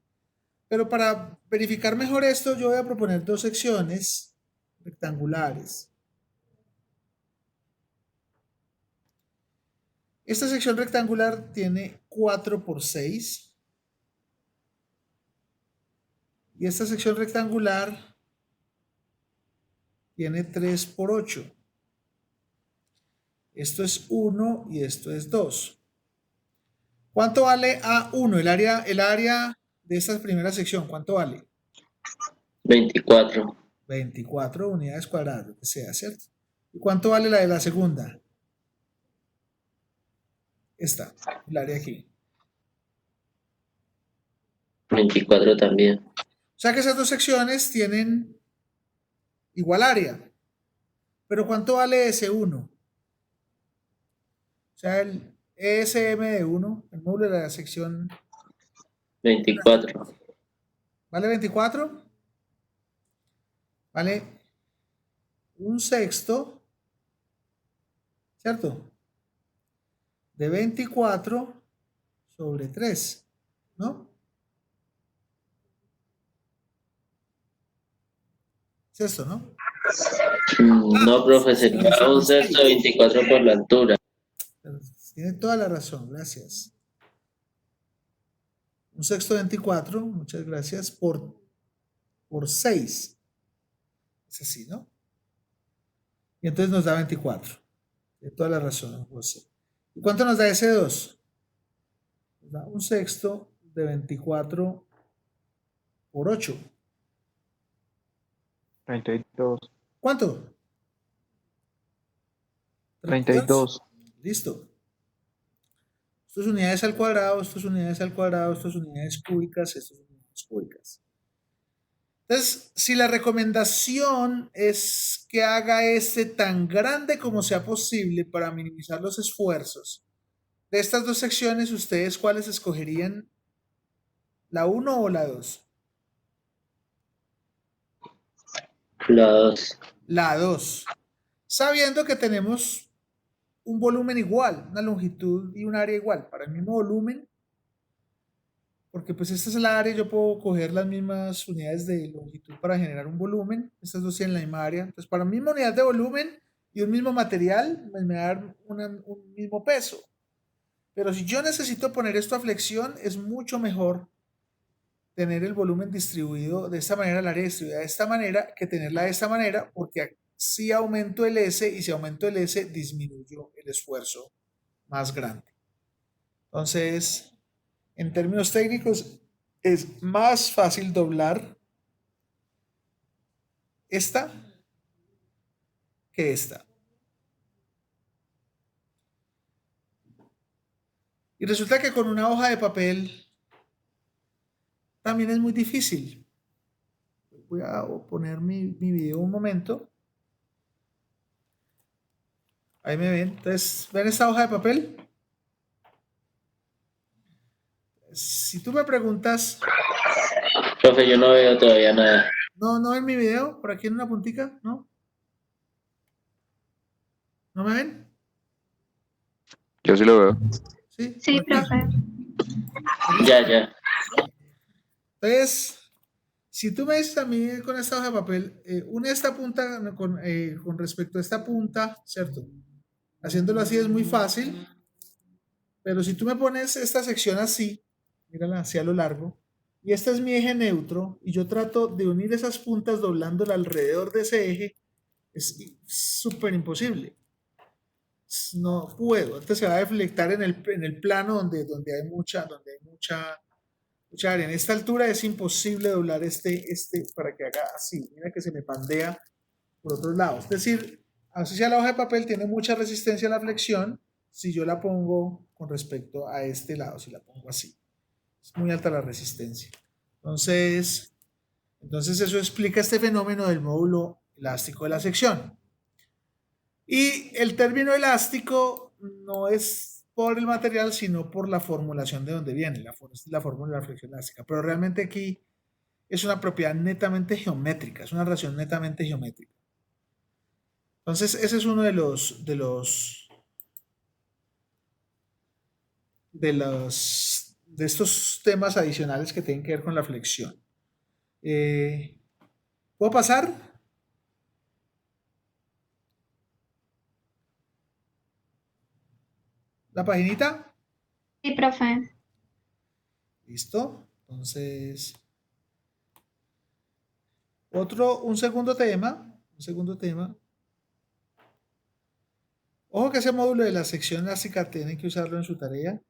Pero para verificar mejor esto, yo voy a proponer dos secciones rectangulares. Esta sección rectangular tiene 4 por 6. Y esta sección rectangular tiene 3 por 8. Esto es 1 y esto es 2. ¿Cuánto vale A1? El área de esta primera sección, ¿cuánto vale? 24. 24 unidades cuadradas, lo que sea, ¿cierto? ¿Y cuánto vale la de la segunda? Esta, el área aquí. 24 también. O sea que esas dos secciones tienen igual área. Pero ¿cuánto vale ese 1? O sea, el ESM de 1, el módulo de la sección, 24. ¿vale 24? Vale un sexto, ¿cierto? De 24 sobre 3, ¿no? Es esto, ¿no? No, profe, sería un sexto de 24 por la altura. Tiene toda la razón, gracias. Un sexto de 24, muchas gracias, por 6. Es así, ¿no? Y entonces nos da 24. Tiene toda la razón, José. ¿Y cuánto nos da ese 2? Nos da un sexto de 24 por 8. 32. ¿Cuánto? 32. Listo. Esto es unidades al cuadrado, esto es unidades al cuadrado, esto es unidades cúbicas, esto es unidades cúbicas. Entonces, si la recomendación es que haga este tan grande como sea posible para minimizar los esfuerzos, de estas dos secciones, ¿ustedes cuáles escogerían? ¿La 1 o la 2? La 2. La 2. Sabiendo que tenemos un volumen igual, una longitud y un área igual, para el mismo volumen, porque pues esta es la área, yo puedo coger las mismas unidades de longitud para generar un volumen, estas dos tienen la misma área, entonces para la misma unidad de volumen y un mismo material, pues me va a dar un mismo peso. Pero si yo necesito poner esto a flexión, es mucho mejor tener el volumen distribuido de esta manera, el área distribuida de esta manera, que tenerla de esta manera, porque si aumento el S y si aumento el S, disminuyo el esfuerzo más grande. Entonces, en términos técnicos, es más fácil doblar esta que esta. Y resulta que con una hoja de papel también es muy difícil. Voy a poner mi video un momento. Ahí me ven. Entonces, ¿ven esta hoja de papel? Si tú me preguntas... Profe, yo no veo todavía nada. No ven mi video, por aquí en una puntica, ¿no? ¿No me ven? Yo sí lo veo. Sí, Sí, por aquí. profe. Ya. Entonces, Si tú me dices a mí con esta hoja de papel, une esta punta con respecto a esta punta, ¿cierto? Haciéndolo así es muy fácil, pero si tú me pones esta sección así, mírala así a lo largo, y este es mi eje neutro, y yo trato de unir esas puntas doblándola alrededor de ese eje, es súper imposible. No puedo. Entonces se va a deflectar en el plano donde hay mucha área. En esta altura es imposible doblar este para que haga así. Mira que se me pandea por otro lado. Es decir, así sea la hoja de papel, tiene mucha resistencia a la flexión si yo la pongo con respecto a este lado, si la pongo así. Es muy alta la resistencia. Entonces eso explica este fenómeno del módulo elástico de la sección. Y el término elástico no es por el material, sino por la formulación de donde viene, la fórmula de la flexión elástica. Pero realmente aquí es una propiedad netamente geométrica, es una relación netamente geométrica. Entonces, ese es uno de estos temas adicionales que tienen que ver con la flexión. ¿Puedo pasar? ¿La paginita? Sí, profe. ¿Listo? Entonces, un segundo tema. Ojo que ese módulo de la sección elástica tienen que usarlo en su tarea.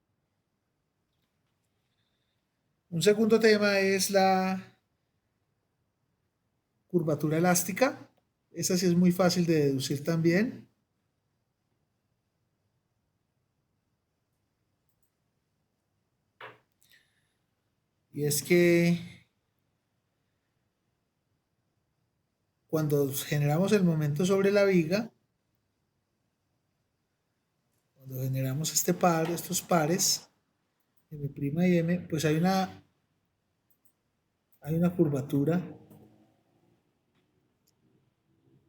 Un segundo tema es la curvatura elástica. Esa sí es muy fácil de deducir también. Y es que cuando generamos el momento sobre la viga, cuando generamos estos pares, M' y M, pues hay una curvatura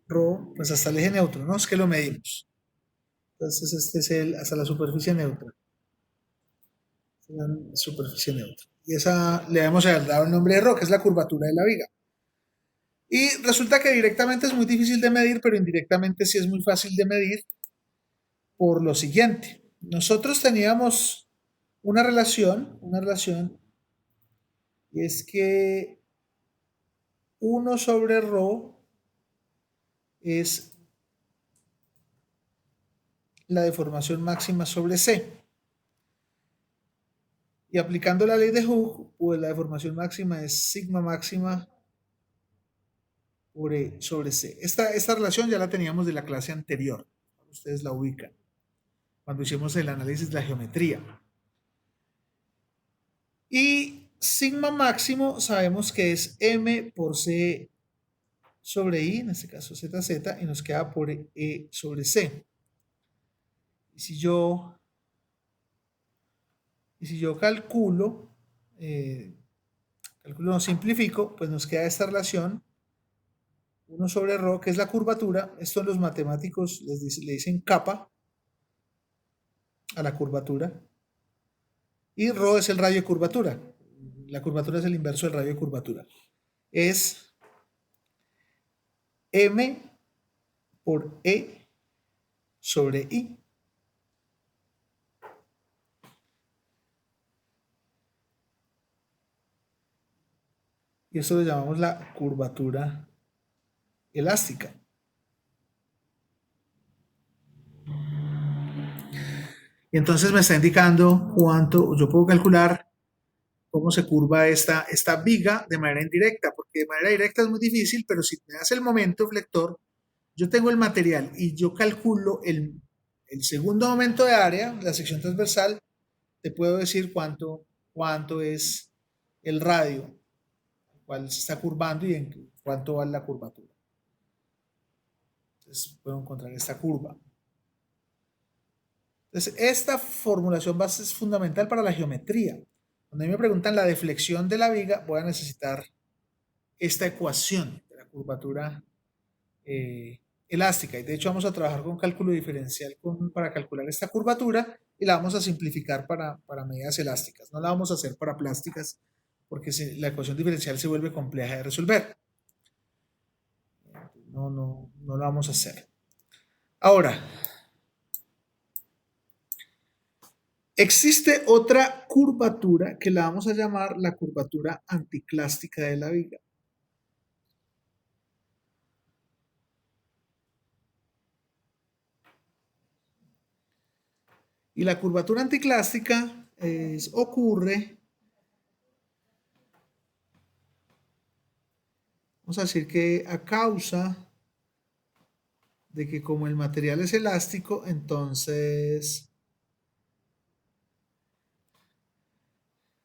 ρ, pues hasta el eje neutro, ¿no? Es que lo medimos. Entonces este es hasta la superficie neutra. La superficie neutra. Y esa le hemos dado el nombre de ρ, que es la curvatura de la viga. Y resulta que directamente es muy difícil de medir, pero indirectamente sí es muy fácil de medir por lo siguiente. Nosotros teníamos una relación, y es que 1 sobre ρ es la deformación máxima sobre C. Y aplicando la ley de Hooke, pues la deformación máxima es sigma máxima por E sobre C. Esta relación ya la teníamos de la clase anterior. Ustedes la ubican. Cuando hicimos el análisis de la geometría. Y sigma máximo sabemos que es M por C sobre I, en este caso ZZ, y nos queda por E sobre C. Y si yo calculo, no simplifico, pues nos queda esta relación 1 sobre ρ, que es la curvatura. Esto los matemáticos le dicen capa a la curvatura. Y ρ es el radio de curvatura. La curvatura es el inverso del radio de curvatura. Es M por E sobre I. Y eso lo llamamos la curvatura elástica. Y entonces me está indicando cuánto yo puedo calcular cómo se curva esta viga de manera indirecta, porque de manera directa es muy difícil, pero si me das el momento flector, yo tengo el material y yo calculo el segundo momento de área, la sección transversal, te puedo decir cuánto es el radio al cual se está curvando y en cuánto va la curvatura. Entonces puedo encontrar esta curva. Entonces, esta formulación base es fundamental para la geometría. Cuando a mí me preguntan la deflexión de la viga, voy a necesitar esta ecuación de la curvatura elástica. Y de hecho vamos a trabajar con cálculo diferencial para calcular esta curvatura y la vamos a simplificar para medidas elásticas. No la vamos a hacer para plásticas porque la ecuación diferencial se vuelve compleja de resolver. No lo vamos a hacer. Ahora, existe otra curvatura que la vamos a llamar la curvatura anticlástica de la viga. Y la curvatura anticlástica ocurre, vamos a decir que a causa de que como el material es elástico, entonces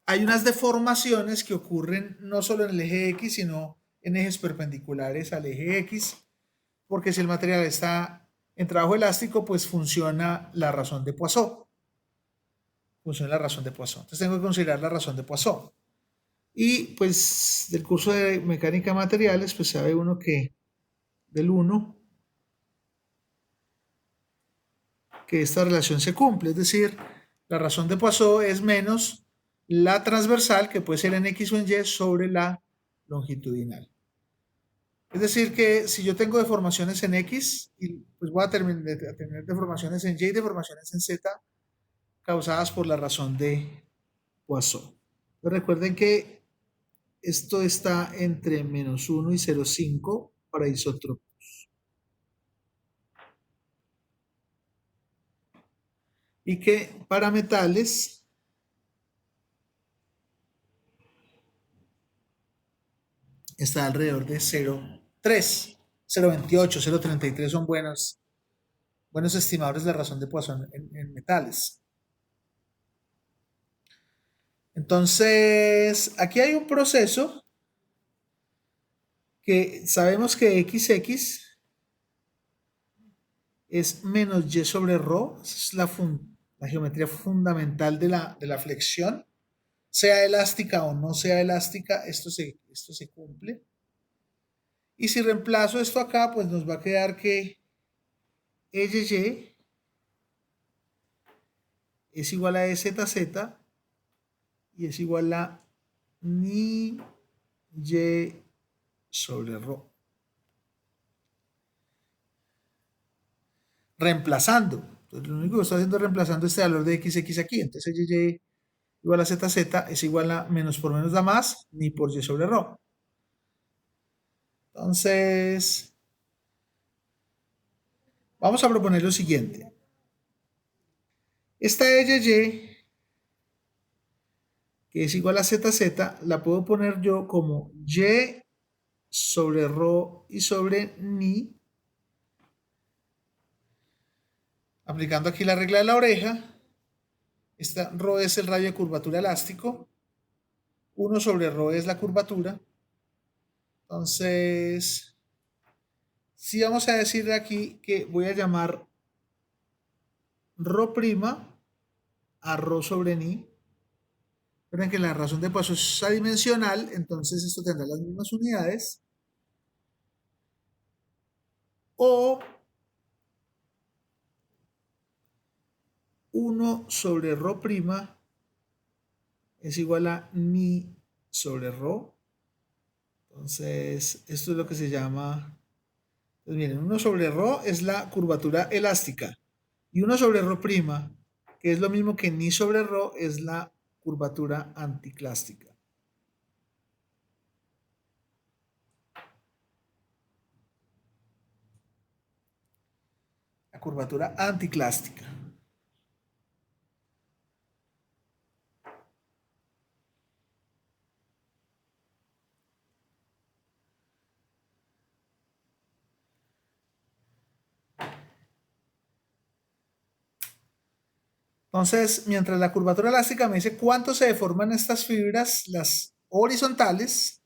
hay unas deformaciones que ocurren no solo en el eje X, sino en ejes perpendiculares al eje X, porque si el material está en trabajo elástico, pues funciona la razón de Poisson. Funciona la razón de Poisson. Entonces tengo que considerar la razón de Poisson. Y pues del curso de mecánica de materiales, pues sabe uno que del 1, que esta relación se cumple, es decir, la razón de Poisson es menos la transversal, que puede ser en X o en Y, sobre la longitudinal. Es decir, que si yo tengo deformaciones en X, pues voy a tener deformaciones en Y y deformaciones en Z causadas por la razón de Poisson. Pero recuerden que esto está entre menos 1 y 0,5 para isótropos. Y que para metales está alrededor de 0,3, 0,28, 0,33 son buenos estimadores de la razón de Poisson en metales. Entonces, aquí hay un proceso que sabemos que XX es menos Y sobre ρ, es la geometría fundamental de la flexión, sea elástica o no sea elástica, esto se cumple. Y si reemplazo esto acá, pues nos va a quedar que EYY es igual a EZZ y es igual a ni Y sobre ρ. Reemplazando. Entonces, lo único que estoy haciendo es reemplazando este valor de XX aquí. Entonces Y igual a ZZ es igual a menos por menos da más, ni por Y sobre ρ. Entonces, vamos a proponer lo siguiente. Esta EYY, que es igual a ZZ, la puedo poner yo como Y sobre ρ y sobre ni, aplicando aquí la regla de la oreja. Esta ρ es el radio de curvatura elástico, 1 sobre ρ es la curvatura. Entonces, sí vamos a decir aquí que voy a llamar ρ' a ρ sobre ni. Recuerden que la razón de Poisson es adimensional, entonces esto tendrá las mismas unidades. O 1 sobre ρ' es igual a ni sobre ρ. Entonces, esto es lo que se llama, pues miren, 1 sobre ρ es la curvatura elástica. Y 1 sobre ρ', que es lo mismo que ni sobre ρ, es la curvatura anticlástica. La curvatura anticlástica. Entonces, mientras la curvatura elástica me dice cuánto se deforman estas fibras, las horizontales,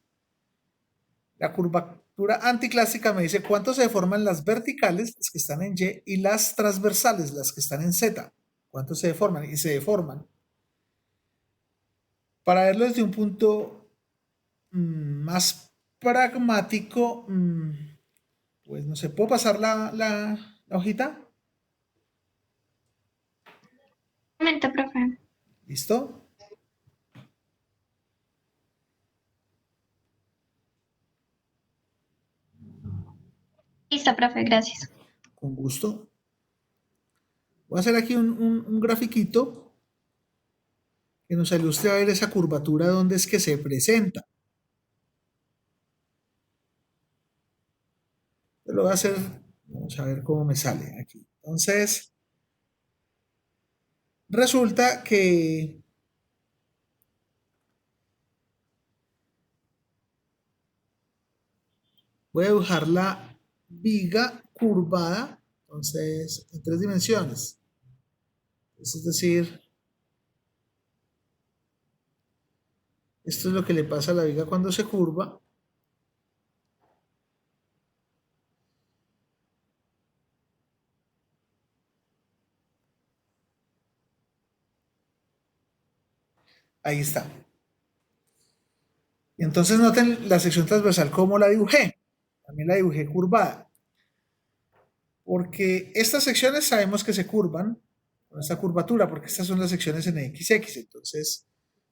la curvatura anticlástica me dice cuánto se deforman las verticales, las que están en Y, y las transversales, las que están en Z. Cuánto se deforman, y se deforman. Para verlo desde un punto más pragmático, pues no sé, ¿puedo pasar la hojita? Un momento, profe. ¿Listo? Listo, profe, gracias. Con gusto. Voy a hacer aquí un grafiquito que nos ilustre a ver esa curvatura donde es que se presenta. Yo lo voy a hacer, vamos a ver cómo me sale aquí. Entonces, resulta que voy a dibujar la viga curvada, entonces, en 3 dimensiones. Es decir, esto es lo que le pasa a la viga cuando se curva. Ahí está. Y entonces noten la sección transversal cómo la dibujé. También la dibujé curvada. Porque estas secciones sabemos que se curvan con esta curvatura, porque estas son las secciones en XX. Entonces,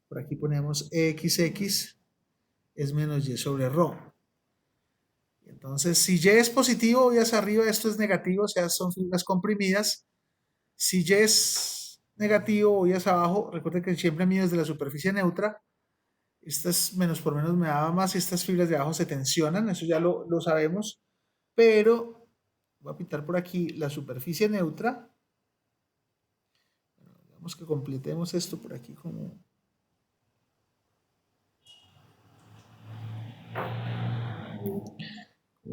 por aquí ponemos XX es menos Y sobre ρ. Entonces, si Y es positivo, voy hacia arriba, esto es negativo, o sea, son fibras comprimidas. Si Y es negativo, voy hacia abajo. Recuerden que siempre mido desde la superficie neutra. Estas menos por menos me daba más y estas fibras de abajo se tensionan, eso ya lo sabemos. Pero voy a pintar por aquí la superficie neutra. Digamos que completemos esto por aquí como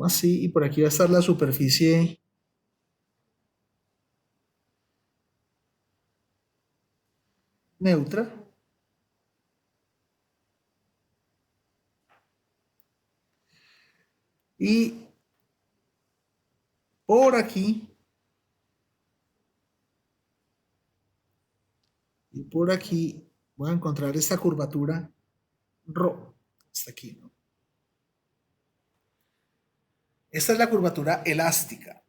así, y por aquí va a estar la superficie neutra. Y por aquí y por aquí voy a encontrar esta curvatura ρ, hasta aquí, ¿no? Esta es la curvatura elástica.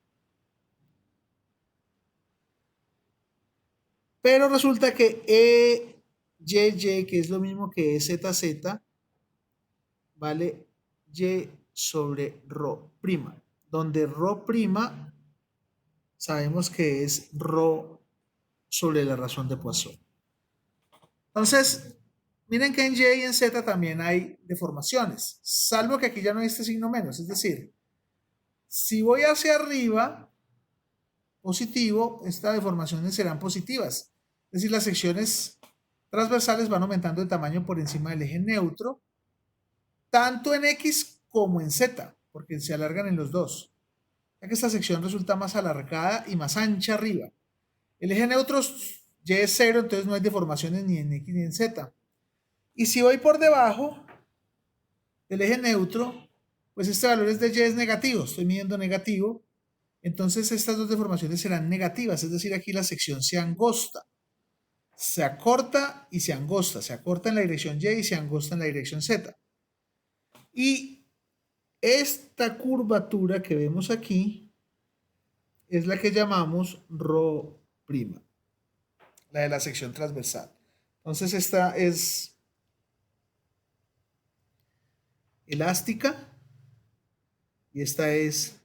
Pero resulta que EYY, que es lo mismo que EZZ, vale Y sobre ρ', donde ρ' sabemos que es ρ sobre la razón de Poisson. Entonces, miren que en Y y en Z también hay deformaciones, salvo que aquí ya no hay este signo menos, es decir, si voy hacia arriba, positivo, estas deformaciones serán positivas. Es decir, las secciones transversales van aumentando de tamaño por encima del eje neutro, tanto en X como en Z, porque se alargan en los dos. Ya que esta sección resulta más alargada y más ancha arriba. El eje neutro Y es 0, entonces no hay deformaciones ni en X ni en Z. Y si voy por debajo del eje neutro, pues este valor es de Y es negativo, estoy midiendo negativo, entonces estas dos deformaciones serán negativas, es decir, aquí la sección se angosta, se acorta y se angosta, se acorta en la dirección Y y se angosta en la dirección Z. Y esta curvatura que vemos aquí es la que llamamos ρ', la de la sección transversal. Entonces esta es elástica y esta es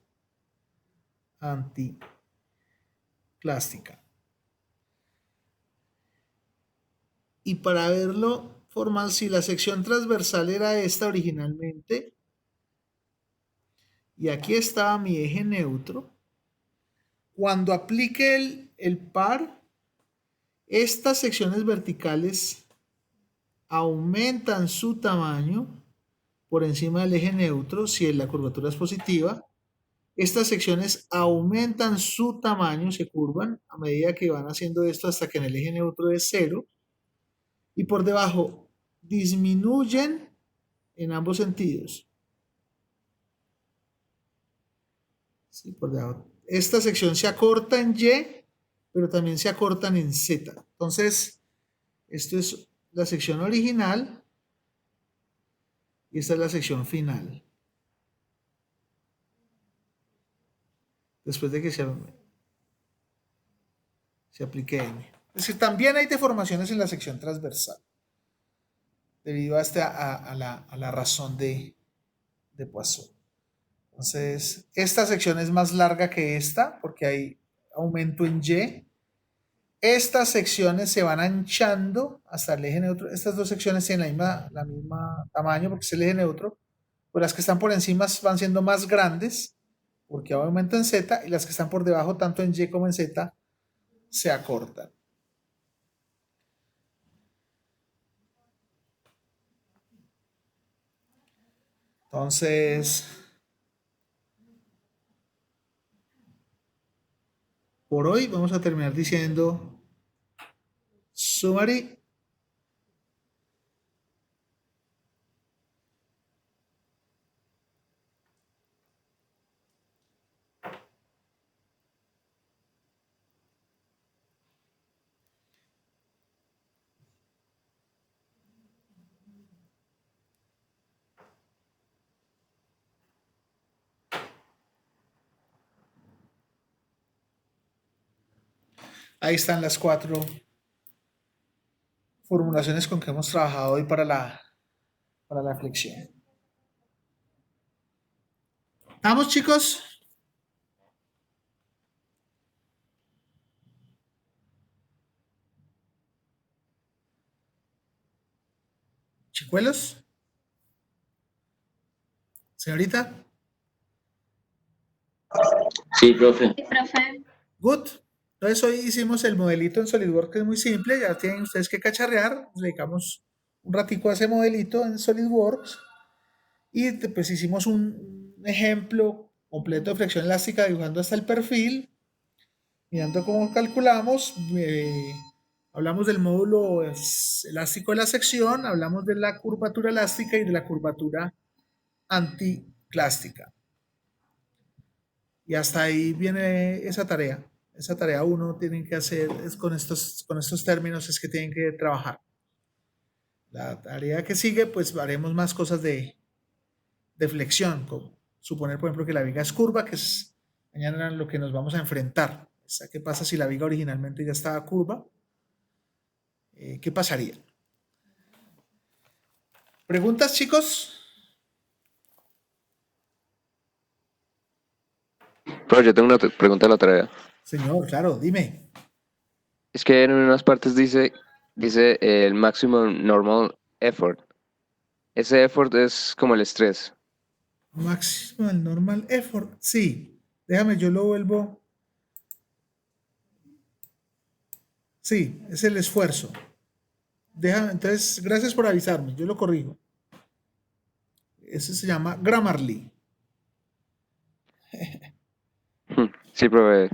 anticlástica. Y para verlo formal, si la sección transversal era esta originalmente, y aquí estaba mi eje neutro, cuando aplique el par, estas secciones verticales aumentan su tamaño por encima del eje neutro si la curvatura es positiva. Estas secciones aumentan su tamaño, se curvan a medida que van haciendo esto hasta que en el eje neutro es 0. Y por debajo disminuyen en ambos sentidos. Sí, por debajo. Esta sección se acorta en Y, pero también se acortan en Z. Entonces, esto es la sección original y esta es la sección final. Después de que se aplique M. Es decir, también hay deformaciones en la sección transversal debido a la razón de Poisson. Entonces, esta sección es más larga que esta porque hay aumento en Y. Estas secciones se van anchando hasta el eje neutro. Estas dos secciones tienen la misma tamaño porque es el eje neutro. Pues las que están por encima van siendo más grandes porque hay aumento en Z y las que están por debajo, tanto en Y como en Z, se acortan. Entonces, por hoy vamos a terminar diciendo summary. Ahí están las 4 formulaciones con que hemos trabajado hoy para la flexión. ¿Vamos, chicos? ¿Chicuelos? ¿Señorita? Sí, profe. Sí, profe. Good. Entonces hoy hicimos el modelito en SolidWorks, que es muy simple, ya tienen ustedes que cacharrear, nos dedicamos un ratico a ese modelito en SolidWorks y pues hicimos un ejemplo completo de flexión elástica dibujando hasta el perfil, mirando cómo calculamos, hablamos del módulo elástico de la sección, hablamos de la curvatura elástica y de la curvatura anticlástica. Y hasta ahí viene esa tarea. Esa tarea 1 tienen que hacer, es con estos términos es que tienen que trabajar. La tarea que sigue, pues haremos más cosas de flexión, como suponer, por ejemplo, que la viga es curva, que es mañana lo que nos vamos a enfrentar. O sea, ¿qué pasa si la viga originalmente ya estaba curva? ¿Qué pasaría? ¿Preguntas, chicos? Pero yo tengo una pregunta de la tarea. Señor, claro, dime. Es que en unas partes dice el maximum normal effort. Ese effort es como el estrés. Maximal normal effort. Sí, déjame, yo lo vuelvo. Sí, es el esfuerzo. Déjame, entonces, gracias por avisarme, yo lo corrijo. Ese se llama Grammarly. Sí, profe,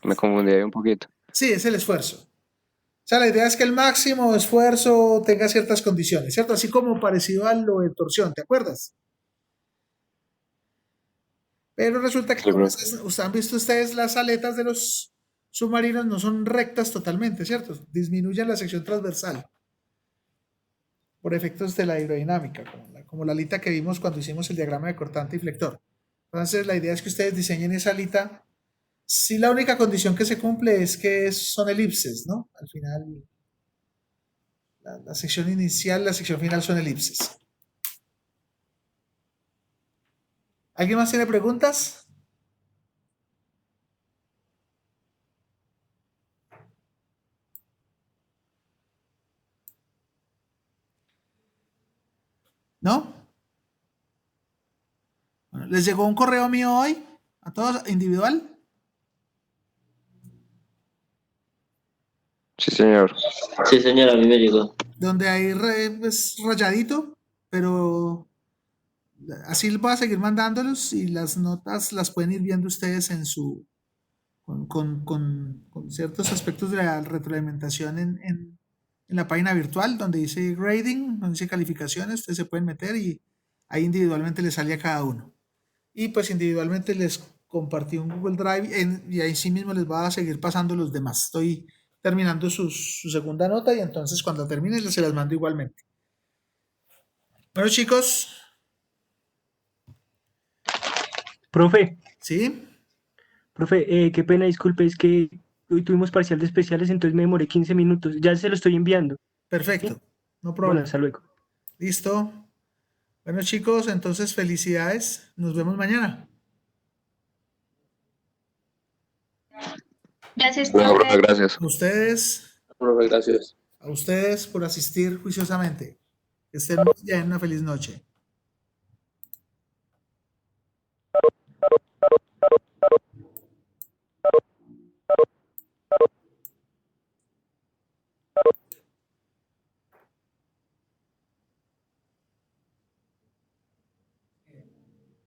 me confundí ahí un poquito. Sí, es el esfuerzo. O sea, la idea es que el máximo esfuerzo tenga ciertas condiciones, ¿cierto? Así como parecido a lo de torsión, ¿te acuerdas? Pero resulta que Sí, profe. han visto ustedes las aletas de los submarinos no son rectas totalmente, ¿cierto? Disminuyen la sección transversal por efectos de la aerodinámica, como la alita que vimos cuando hicimos el diagrama de cortante y flector. Entonces, la idea es que ustedes diseñen esa alita. Si la única condición que se cumple es que son elipses, ¿no? Al final, la sección inicial, la sección final son elipses. ¿Alguien más tiene preguntas? ¿No? Bueno, ¿les llegó un correo mío hoy? ¿A todos individual? Sí, señor. Sí, señor, a mí me llegó. Donde hay es rayadito, pero así voy a seguir mandándolos y las notas las pueden ir viendo ustedes en con ciertos aspectos de la retroalimentación en la página virtual donde dice grading, donde dice calificaciones, ustedes se pueden meter y ahí individualmente les sale a cada uno. Y pues individualmente les compartí un Google Drive y ahí sí mismo les va a seguir pasando los demás. Estoy terminando su segunda nota y entonces cuando termine se las mando igualmente. Bueno, chicos. Profe, ¿Sí? profe, qué pena, disculpe, es que hoy tuvimos parcial de especiales, entonces me demoré 15 minutos. Ya se lo estoy enviando. Perfecto. No Bueno, problema. hasta luego. Listo. Bueno, chicos, entonces felicidades. Nos vemos mañana. Gracias, Bueno, profe, profe. gracias. Profe, Gracias. a ustedes por asistir juiciosamente. Que estén muy bien, una feliz noche.